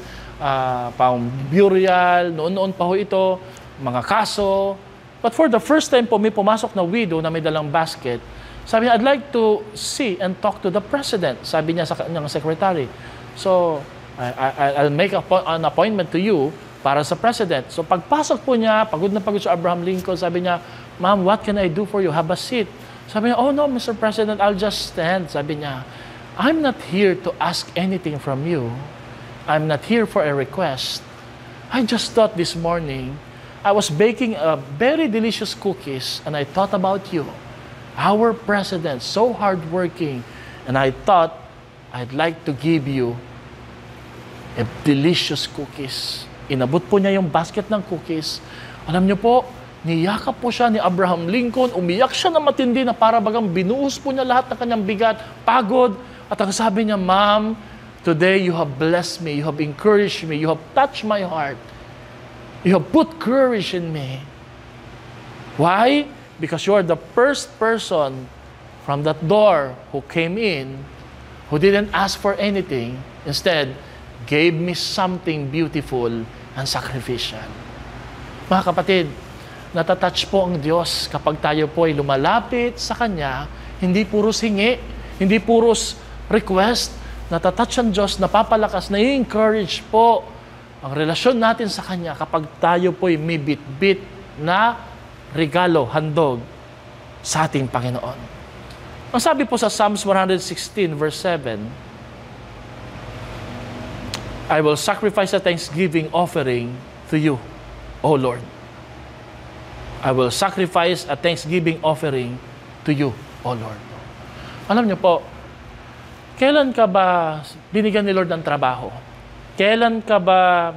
S3: pang-burial, noon-noon pa ho ito, mga kaso. But for the first time po, may pumasok na widow na may dalang basket. Sabi niya, I'd like to see and talk to the president. Sabi niya sa kanyang secretary. So, I'll make an appointment to you para sa president. So, pagpasok po niya, pagod na pagod sa Abraham Lincoln, sabi niya, Ma'am, what can I do for you? Have a seat. Sabi niya, oh no, Mr. President, I'll just stand. Sabi niya, I'm not here to ask anything from you. I'm not here for a request. I just thought this morning, I was baking a very delicious cookies and I thought about you. Our president, so hardworking. And I thought, I'd like to give you a delicious cookies. Inabot po niya yung basket ng cookies. Alam niyo po, niyakap po siya ni Abraham Lincoln. Umiyak siya na matindi na para bagang binuhos po niya lahat ng kanyang bigat, pagod. At ang sabi niya, Ma'am, today you have blessed me, you have encouraged me, you have touched my heart. You have put courage in me. Why? Because you are the first person from that door who came in, who didn't ask for anything, instead, gave me something beautiful and sacrificial. Mga kapatid, natatouch po ang Diyos kapag tayo po ay lumalapit sa Kanya, hindi puros hingi, hindi puros request, natatouch ang Diyos, napapalakas, na-encourage po ang relasyon natin sa Kanya kapag tayo po ay may bit-bit na regalo, handog sa ating Panginoon. Ang sabi po sa Psalms 116 verse 7, I will sacrifice a thanksgiving offering to you, O Lord. I will sacrifice a thanksgiving offering to you, O Lord. Alam niyo po, kailan ka ba binigyan ni Lord ng trabaho? Kailan ka ba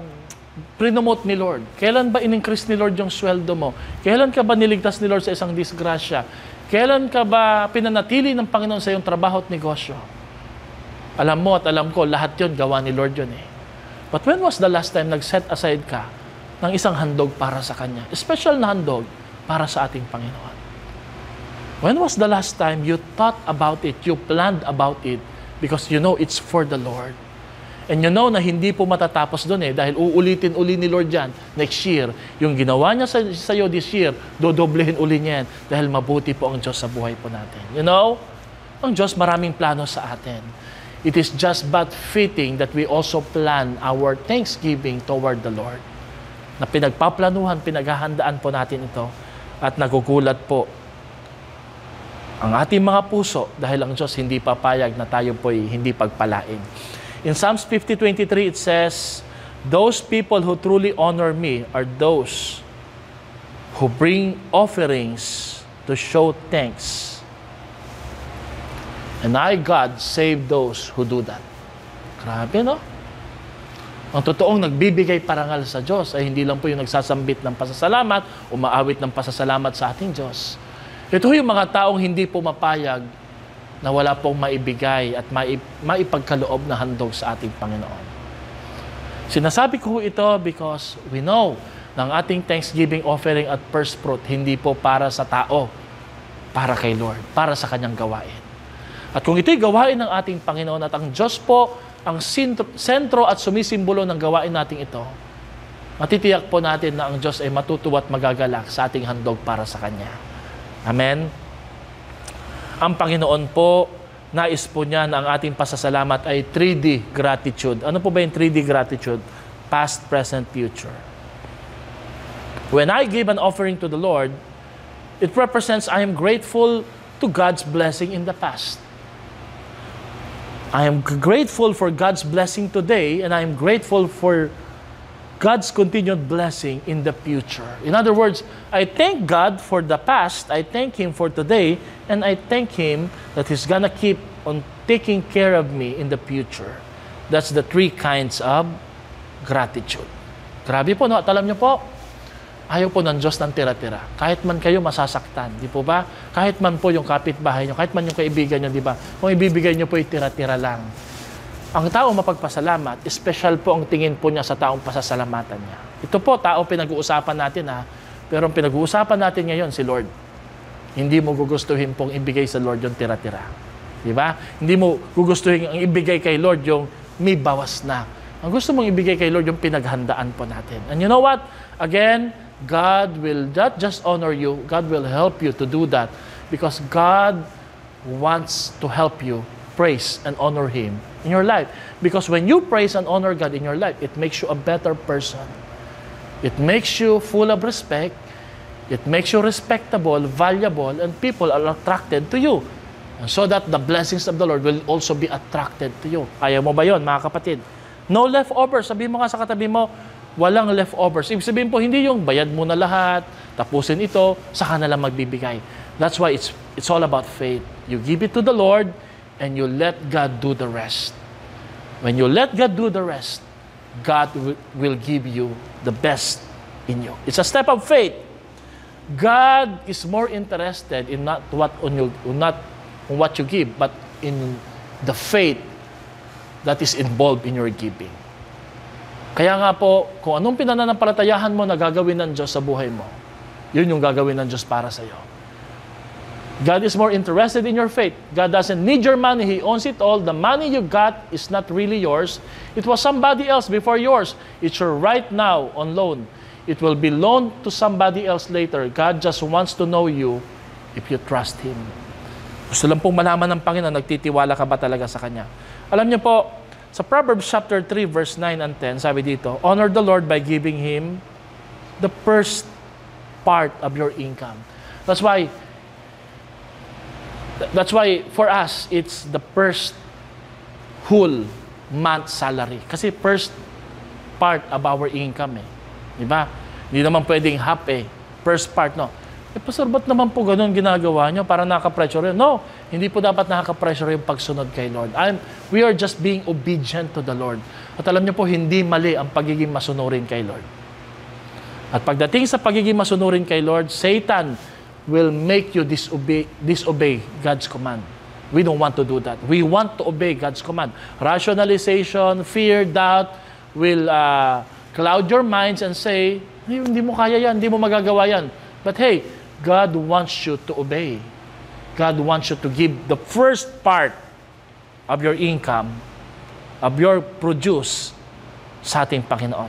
S3: prinomote ni Lord? Kailan ba in-increase ni Lord yung sweldo mo? Kailan ka ba niligtas ni Lord sa isang disgrasya? Kailan ka ba pinanatili ng Panginoon sa iyong trabaho at negosyo? Alam mo at alam ko, lahat yun, gawa ni Lord yun eh. But when was the last time nag-set aside ka ng isang handog para sa Kanya? Special na handog para sa ating Panginoon. When was the last time you thought about it, you planned about it, because you know it's for the Lord? And you know na hindi po matatapos doon eh, dahil uulitin uli ni Lord yan next year. Yung ginawa niya sa iyo this year, dodoblehin uli niya yan dahil mabuti po ang Diyos sa buhay po natin. You know, ang Diyos maraming plano sa atin. It is just but fitting that we also plan our thanksgiving toward the Lord. Na pinagpaplanuhan, pinaghahandaan po natin ito at nagugulat po ang ating mga puso dahil ang Diyos hindi papayag na tayo po'y hindi pagpalain. In Psalms 50:23 it says, those people who truly honor me are those who bring offerings to show thanks. And I, God, save those who do that. Grabe, no? Ang totoong nagbibigay parangal sa Diyos ay hindi lang po yung nagsasambit ng pasasalamat, umaawit ng pasasalamat sa ating Diyos. Ito yung mga taong hindi po mapayag na wala pong maibigay at maipagkaloob na handog sa ating Panginoon. Sinasabi ko ito because we know na ang ating thanksgiving offering at first fruit hindi po para sa tao, para kay Lord, para sa Kanyang gawain. At kung ito'y gawain ng ating Panginoon at ang Diyos po ang sentro at sumisimbolo ng gawain natin ito, matitiyak po natin na ang Diyos ay matutuwa at magagalak sa ating handog para sa Kanya. Amen? Ang Panginoon po, nais po niya na ang ating pasasalamat ay 3D gratitude. Ano po ba yung 3D gratitude? Past, present, future. When I give an offering to the Lord, it represents I am grateful to God's blessing in the past. I am grateful for God's blessing today, and I am grateful for God's continued blessing in the future. In other words, I thank God for the past, I thank Him for today, and I thank Him that He's gonna keep on taking care of me in the future. That's the 3 kinds of gratitude. Grabe po, no? At alam niyo po, ayaw po ng Diyos ng tira-tira. Kahit man kayo masasaktan, di po ba? Kahit man po yung kapitbahay nyo, kahit man yung kaibigan nyo, di ba? Kung ibibigay nyo po, tira-tira lang. Ang taong mapagpasalamat, special po ang tingin po niya sa taong pasasalamatan niya. Ito po, tao pinag-uusapan natin ha. Pero ang pinag-uusapan natin ngayon, si Lord. Hindi mo gugustuhin pong ibigay sa Lord yung tira-tira. Di ba? Hindi mo gugustuhin ang ibigay kay Lord yung may bawas na. Ang gusto mong ibigay kay Lord yung pinaghandaan po natin. And you know what? Again, God will not just honor you, God will help you to do that because God wants to help you praise and honor Him in your life. Because when you praise and honor God in your life, it makes you a better person. It makes you full of respect. It makes you respectable, valuable, and people are attracted to you. And so that the blessings of the Lord will also be attracted to you. Ayaw mo ba yun, mga kapatid? No leftovers. Sabihin mo nga sa katabi mo, walang leftovers. Ibig sabihin po, hindi yung bayad mo na lahat, tapusin ito, saka na lang magbibigay. That's why it's all about faith. You give it to the Lord, and you let God do the rest. When you let God do the rest, God will give you the best in you. It's a step of faith. God is more interested in not what you give, but in the faith that is involved in your giving. Kaya nga po, kung anong pinananampalatayahan mo na gagawin ng Diyos sa buhay mo, yun yung gagawin ng Diyos para sa iyo. God is more interested in your faith. God doesn't need your money. He owns it all. The money you got is not really yours. It was somebody else before yours. It's your right now on loan. It will be loaned to somebody else later. God just wants to know you if you trust Him. Gusto lang pong malaman ng Panginoon, nagtitiwala ka ba talaga sa Kanya? Alam niyo po, sa Proverbs chapter 3, verse 9 and 10, sabi dito, honor the Lord by giving Him the first part of your income. That's why for us, it's the first whole month salary. Kasi first part of our income eh. Diba? Hindi naman pwedeng half eh. First part, no? Pastor, ba't naman po ganun ginagawa nyo? Para nakaka-pressure yun? No, hindi po dapat nakaka-pressure yung pagsunod kay Lord. We are just being obedient to the Lord. At alam nyo po, hindi mali ang pagiging masunurin kay Lord. At pagdating sa pagiging masunurin kay Lord, Satan will make you disobey God's command. We don't want to do that. We want to obey God's command. Rationalization, fear, doubt will cloud your minds and say, hindi mo kaya yan, hindi mo magagawa yan. But hey, God wants you to obey. God wants you to give the first part of your income, of your produce sa ating Panginoon.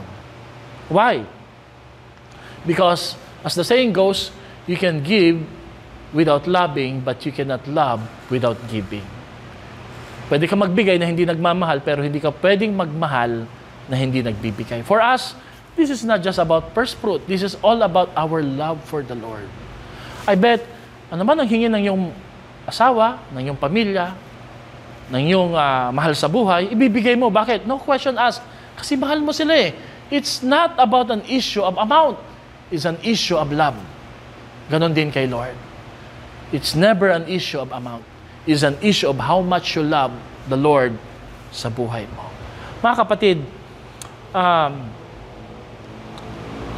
S3: Why? Because, as the saying goes, you can give without loving, but you cannot love without giving. Pwede ka magbigay na hindi nagmamahal, pero hindi ka pwedeng magmahal na hindi nagbibigay. For us, this is not just about first fruit. This is all about our love for the Lord. I bet, ano man ang hingin ng iyong asawa, ng iyong pamilya, ng iyong mahal sa buhay, ibibigay mo. Bakit? No question asked. Kasi mahal mo sila eh. It's not about an issue of amount. It's an issue of love. Ganon din kay Lord. It's never an issue of amount. It's an issue of how much you love the Lord sa buhay mo. Mga kapatid,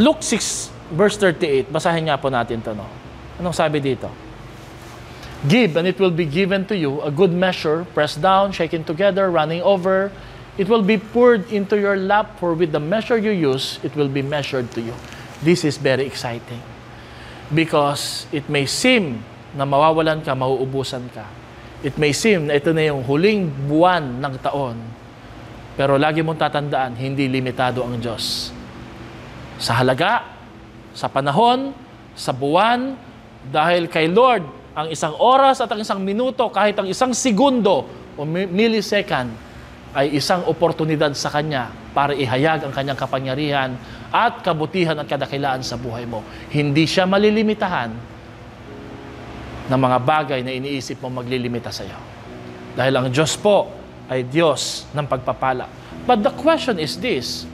S3: Luke 6, verse 38, basahin nga po natin ito. No? Anong sabi dito? Give, and it will be given to you, a good measure, pressed down, shaken together, running over. It will be poured into your lap, for with the measure you use, it will be measured to you. This is very exciting. Because it may seem na mawawalan ka, mauubusan ka. It may seem na ito na yung huling buwan ng taon. Pero lagi mong tatandaan, hindi limitado ang Diyos. Sa halaga, sa panahon, sa buwan, dahil kay Lord, ang isang oras at ang isang minuto, kahit ang isang segundo o millisecond, ay isang oportunidad sa Kanya para ihayag ang Kanyang kapangyarihan at kabutihan at kadakilaan sa buhay mo. Hindi siya malilimitahan ng mga bagay na iniisip mo maglilimita sa iyo. Dahil ang Diyos po ay Diyos ng pagpapala. But the question is this.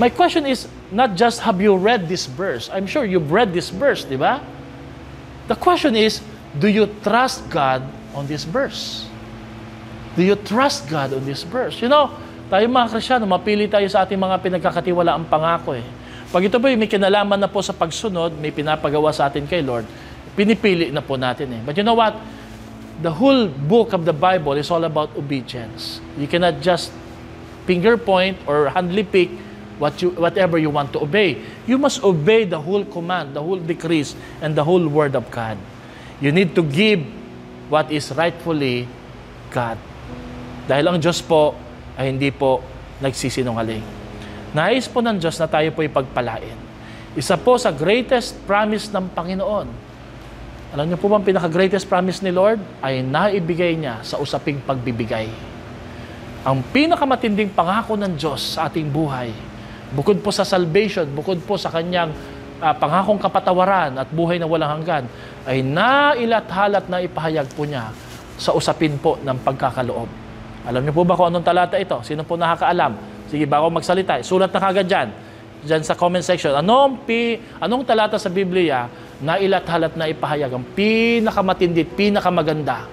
S3: My question is not just have you read this verse. I'm sure you've read this verse, di ba? The question is, do you trust God on this verse? Do you trust God on this verse? You know, tayo mga Kristyano, mapili tayo sa ating mga pinagkakatiwalaang pangako eh. Pag ito po may kinalaman na po sa pagsunod, may pinapagawa sa atin kay Lord, pinipili na po natin eh. But you know what? The whole book of the Bible is all about obedience. You cannot just finger point or handly pick whatever you want to obey. You must obey the whole command, the whole decrees, and the whole word of God. You need to give what is rightfully God. Dahil ang Diyos po ay hindi po nagsisinungaling. Nais po ng Diyos na tayo po ipagpalain. Isa po sa greatest promise ng Panginoon Alam niyo po ba, ang pinaka-greatest promise ni Lord ay naibigay niya sa usaping pagbibigay. Ang pinakamatinding pangako ng Diyos sa ating buhay, bukod po sa salvation, bukod po sa kanyang pangakong kapatawaran at buhay na walang hanggan, ay nailathalat na ipahayag po niya sa usapin po ng pagkakaloob. Alam niyo po ba kung anong talata ito? Sino po nakakaalam? Sige, bago magsalita, sulat na kagad dyan sa comment section. Anong talata sa Biblia na ilathalat na ipahayag ang pinakamatindi, pinakamaganda?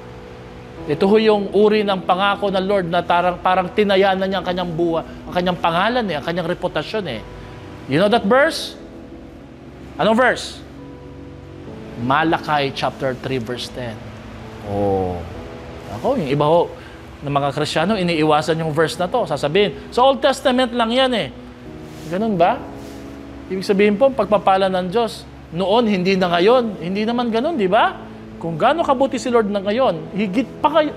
S3: Ito ho yung uri ng pangako ng Lord na parang tinayaan na niya ang kanyang buhay, ang kanyang pangalan, ang kanyang reputasyon. You know that verse? Anong verse? Malakay chapter 3 verse 10. Ako, yung iba ho ng mga Kristiyano, iniiwasan yung verse na to. Sasabihin, sa Old Testament lang yan Ganun ba? Ibig sabihin po, pagpapala ng Diyos, noon, hindi na ngayon. Hindi naman ganun, di ba? Kung gaano kabuti si Lord na ngayon, higit pa kayo.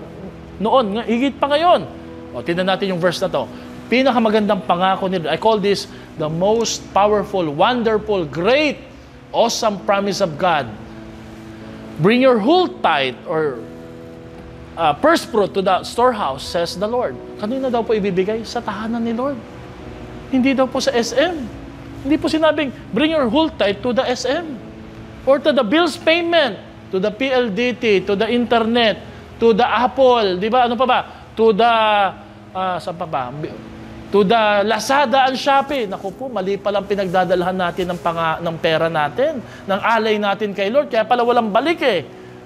S3: Noon, higit pa ngayon. Tingnan natin yung verse na to. Pinakamagandang pangako ni Lord. I call this the most powerful, wonderful, great, awesome promise of God. Bring your whole tithe or first fruit to the storehouse, says the Lord. Kanina daw po ibibigay? Sa tahanan ni Lord. Hindi daw po sa SM. Hindi po sinabing, bring your whole tithe to the SM. Or to the bills payment, to the PLDT, to the internet, to the Apple, di ba? Ano pa ba? To the, saan pa ba? To the Lazada and Shopee. Naku po, mali palang pinagdadalhan natin ng pera natin, ng alay natin kay Lord. Kaya pala walang balik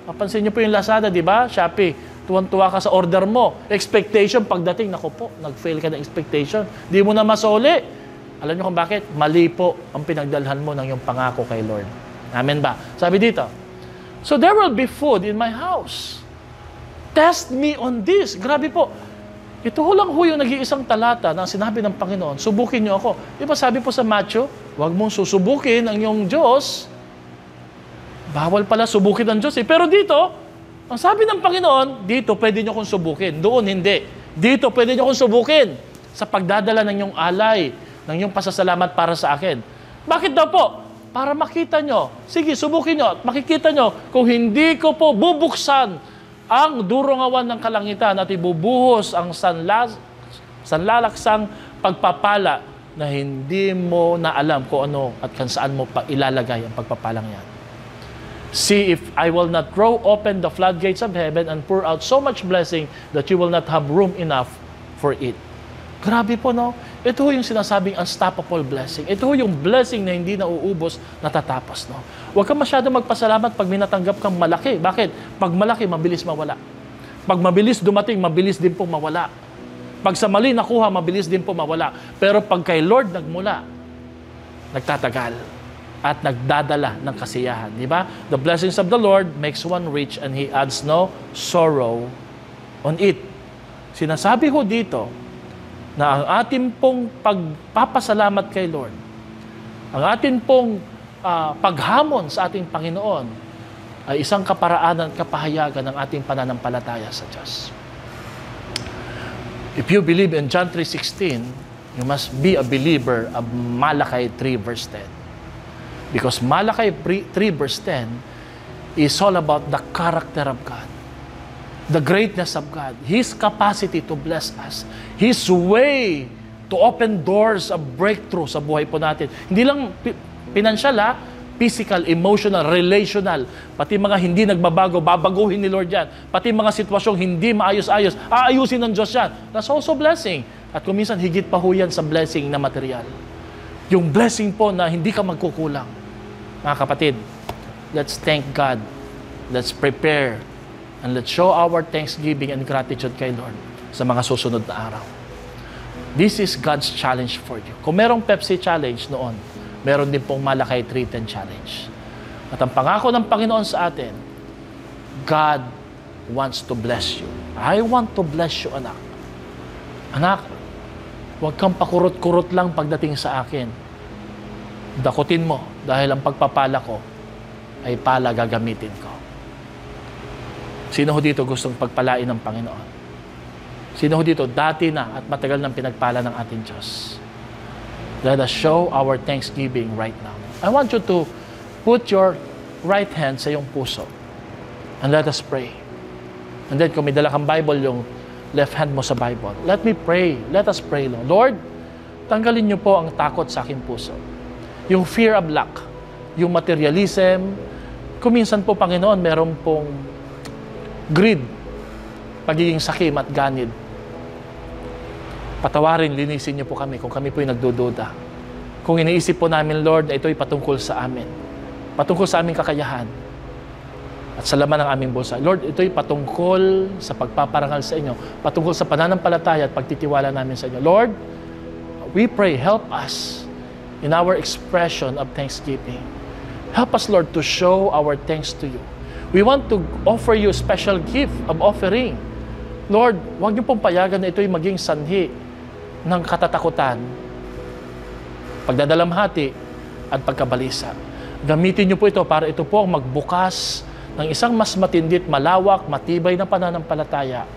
S3: Mapansin niyo po yung Lazada, di ba? Shopee, tuwan-tuwa ka sa order mo. Expectation, pagdating, naku po, nag-fail ka ng expectation. Di mo na masoli. Alam niyo kung bakit? Mali po ang pinagdalhan mo ng iyong pangako kay Lord. Amen ba? Sabi dito, so there will be food in my house. Test me on this. Grabe po. Ito lang yung nag-iisang talata na sinabi ng Panginoon, subukin niyo ako. Di ba sabi po sa Matthew, huwag mong susubukin ang iyong Diyos. Bawal pala subukin ang Diyos Pero dito, ang sabi ng Panginoon, dito pwede niyo akong subukin. Doon hindi. Dito pwede niyo akong subukin sa pagdadala ng iyong alay, ng iyong pasasalamat para sa akin. Bakit daw po? Para makita nyo. Sige, subukin nyo at makikita nyo kung hindi ko po bubuksan ang durungawan ng kalangitan at ibubuhos ang sanlalaksang pagpapala na hindi mo na alam kung ano at kung saan mo pa ilalagay ang pagpapalang yan. See if I will not throw open the floodgates of heaven and pour out so much blessing that you will not have room enough for it. Grabe po, no? Ito yung sinasabing unstoppable blessing. Ito yung blessing na hindi nauubos, natatapos, no? Huwag kang masyado magpasalamat pag minatanggap kang malaki. Bakit? Pag malaki, mabilis mawala. Pag mabilis dumating, mabilis din po mawala. Pag sa mali nakuha, mabilis din po mawala. Pero pag kay Lord nagmula, nagtatagal at nagdadala ng kasiyahan. Di ba? The blessings of the Lord makes one rich and He adds no sorrow on it. Sinasabi ko dito, na ang ating pong pagpapasalamat kay Lord, ang ating pong paghamon sa ating Panginoon ay isang kaparaanan, kapahayagan ng ating pananampalataya sa Diyos. If you believe in John 3:16, you must be a believer of Malakay 3 verse 10. Because Malakay 3 verse 10 is all about the character of God. The greatness of God, His capacity to bless us, His way to open doors of breakthrough sa buhay po natin. Hindi lang financial, physical, emotional, relational, pati mga hindi nagbabago, babaguhin ni Lord yan. Pati mga sitwasyong hindi maayos-ayos, aayusin ng Diyos yan. That's also blessing. At kung minsan, higit pa ho yan sa blessing na material. Yung blessing po na hindi ka magkukulang. Mga kapatid, let's thank God. Let's prepare and let's show our thanksgiving and gratitude kay Lord sa mga susunod na araw. This is God's challenge for you. Kung merong Pepsi challenge noon, meron din pong Malakay 3:10 challenge. At ang pangako ng Panginoon sa atin, God wants to bless you. I want to bless you, anak. Anak, huwag kang pakurot-kurot lang pagdating sa akin. Dakutin mo dahil ang pagpapala ko ay pala gagamitin ko. Sino ho dito gustong pagpalain ng Panginoon? Sino ho dito dati na at matagal nang pinagpala ng ating Diyos? Let us show our thanksgiving right now. I want you to put your right hand sa iyong puso. And let us pray. And then kung may dala kang Bible, yung left hand mo sa Bible. Let me pray. Let us pray, Lord. Lord, tanggalin niyo po ang takot sa aking puso. Yung fear of lack, yung materialism. Kung minsan po, Panginoon, meron pong greed, pagiging sakim at ganid. Patawarin, linisin niyo po kami kung kami po'y nagdududa. Kung iniisip po namin, Lord, na ito'y patungkol sa amin. Patungkol sa aming kakayahan. At sa laman ng aming bulsa. Lord, ito'y patungkol sa pagpaparangal sa inyo. Patungkol sa pananampalataya at pagtitiwala namin sa inyo. Lord, we pray, help us in our expression of thanksgiving. Help us, Lord, to show our thanks to you. We want to offer you a special gift of offering. Lord, huwag niyo pong payagan na ito'y maging sanhi ng katatakutan, pagdadalamhati, at pagkabalisa. Gamitin niyo po ito para ito po ang magbukas ng isang mas matindit, malawak, matibay na pananampalataya.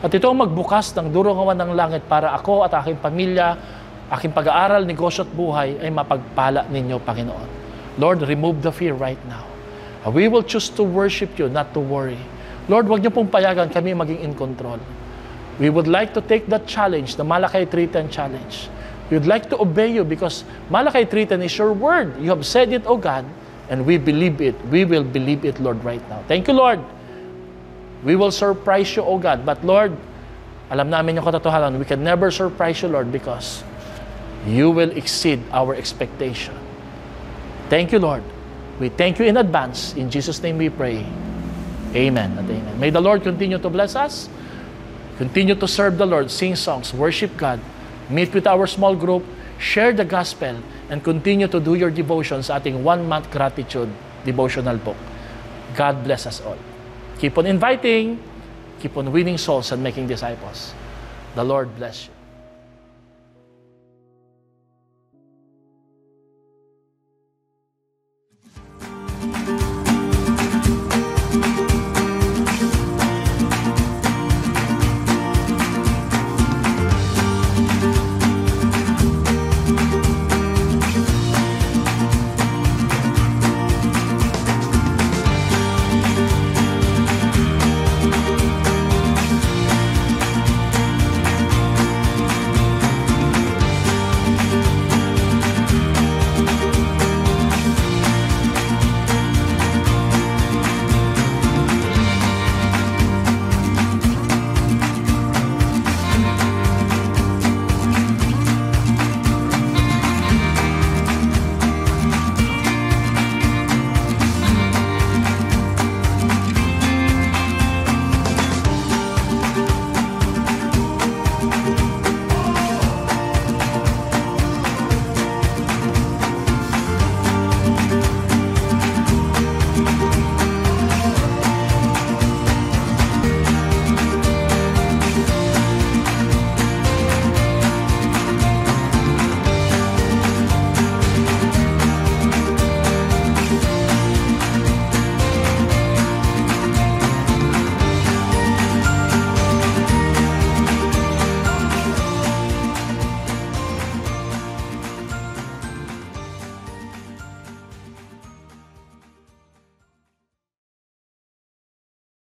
S3: At ito ang magbukas ng durungawan ng langit para ako at aking pamilya, aking pag-aaral, negosyo at buhay ay mapagpala ninyo, Panginoon. Lord, remove the fear right now. We will choose to worship you, not to worry. Lord, huwag niyo pong payagan kami maging in control. We would like to take that challenge, the Malakay 3:10 challenge. We would like to obey you because Malakay 3:10 is your word. You have said it, O God, and we believe it. We will believe it, Lord, right now. Thank you, Lord. We will surprise you, O God. But Lord, alam namin yung katotohanan. We can never surprise you, Lord, because you will exceed our expectation. Thank you, Lord. We thank you in advance. In Jesus' name we pray. Amen and amen. May the Lord continue to bless us. Continue to serve the Lord, sing songs, worship God, meet with our small group, share the gospel, and continue to do your devotions sa ating 1-month gratitude devotional book. God bless us all. Keep on inviting, keep on winning souls and making disciples. The Lord bless you.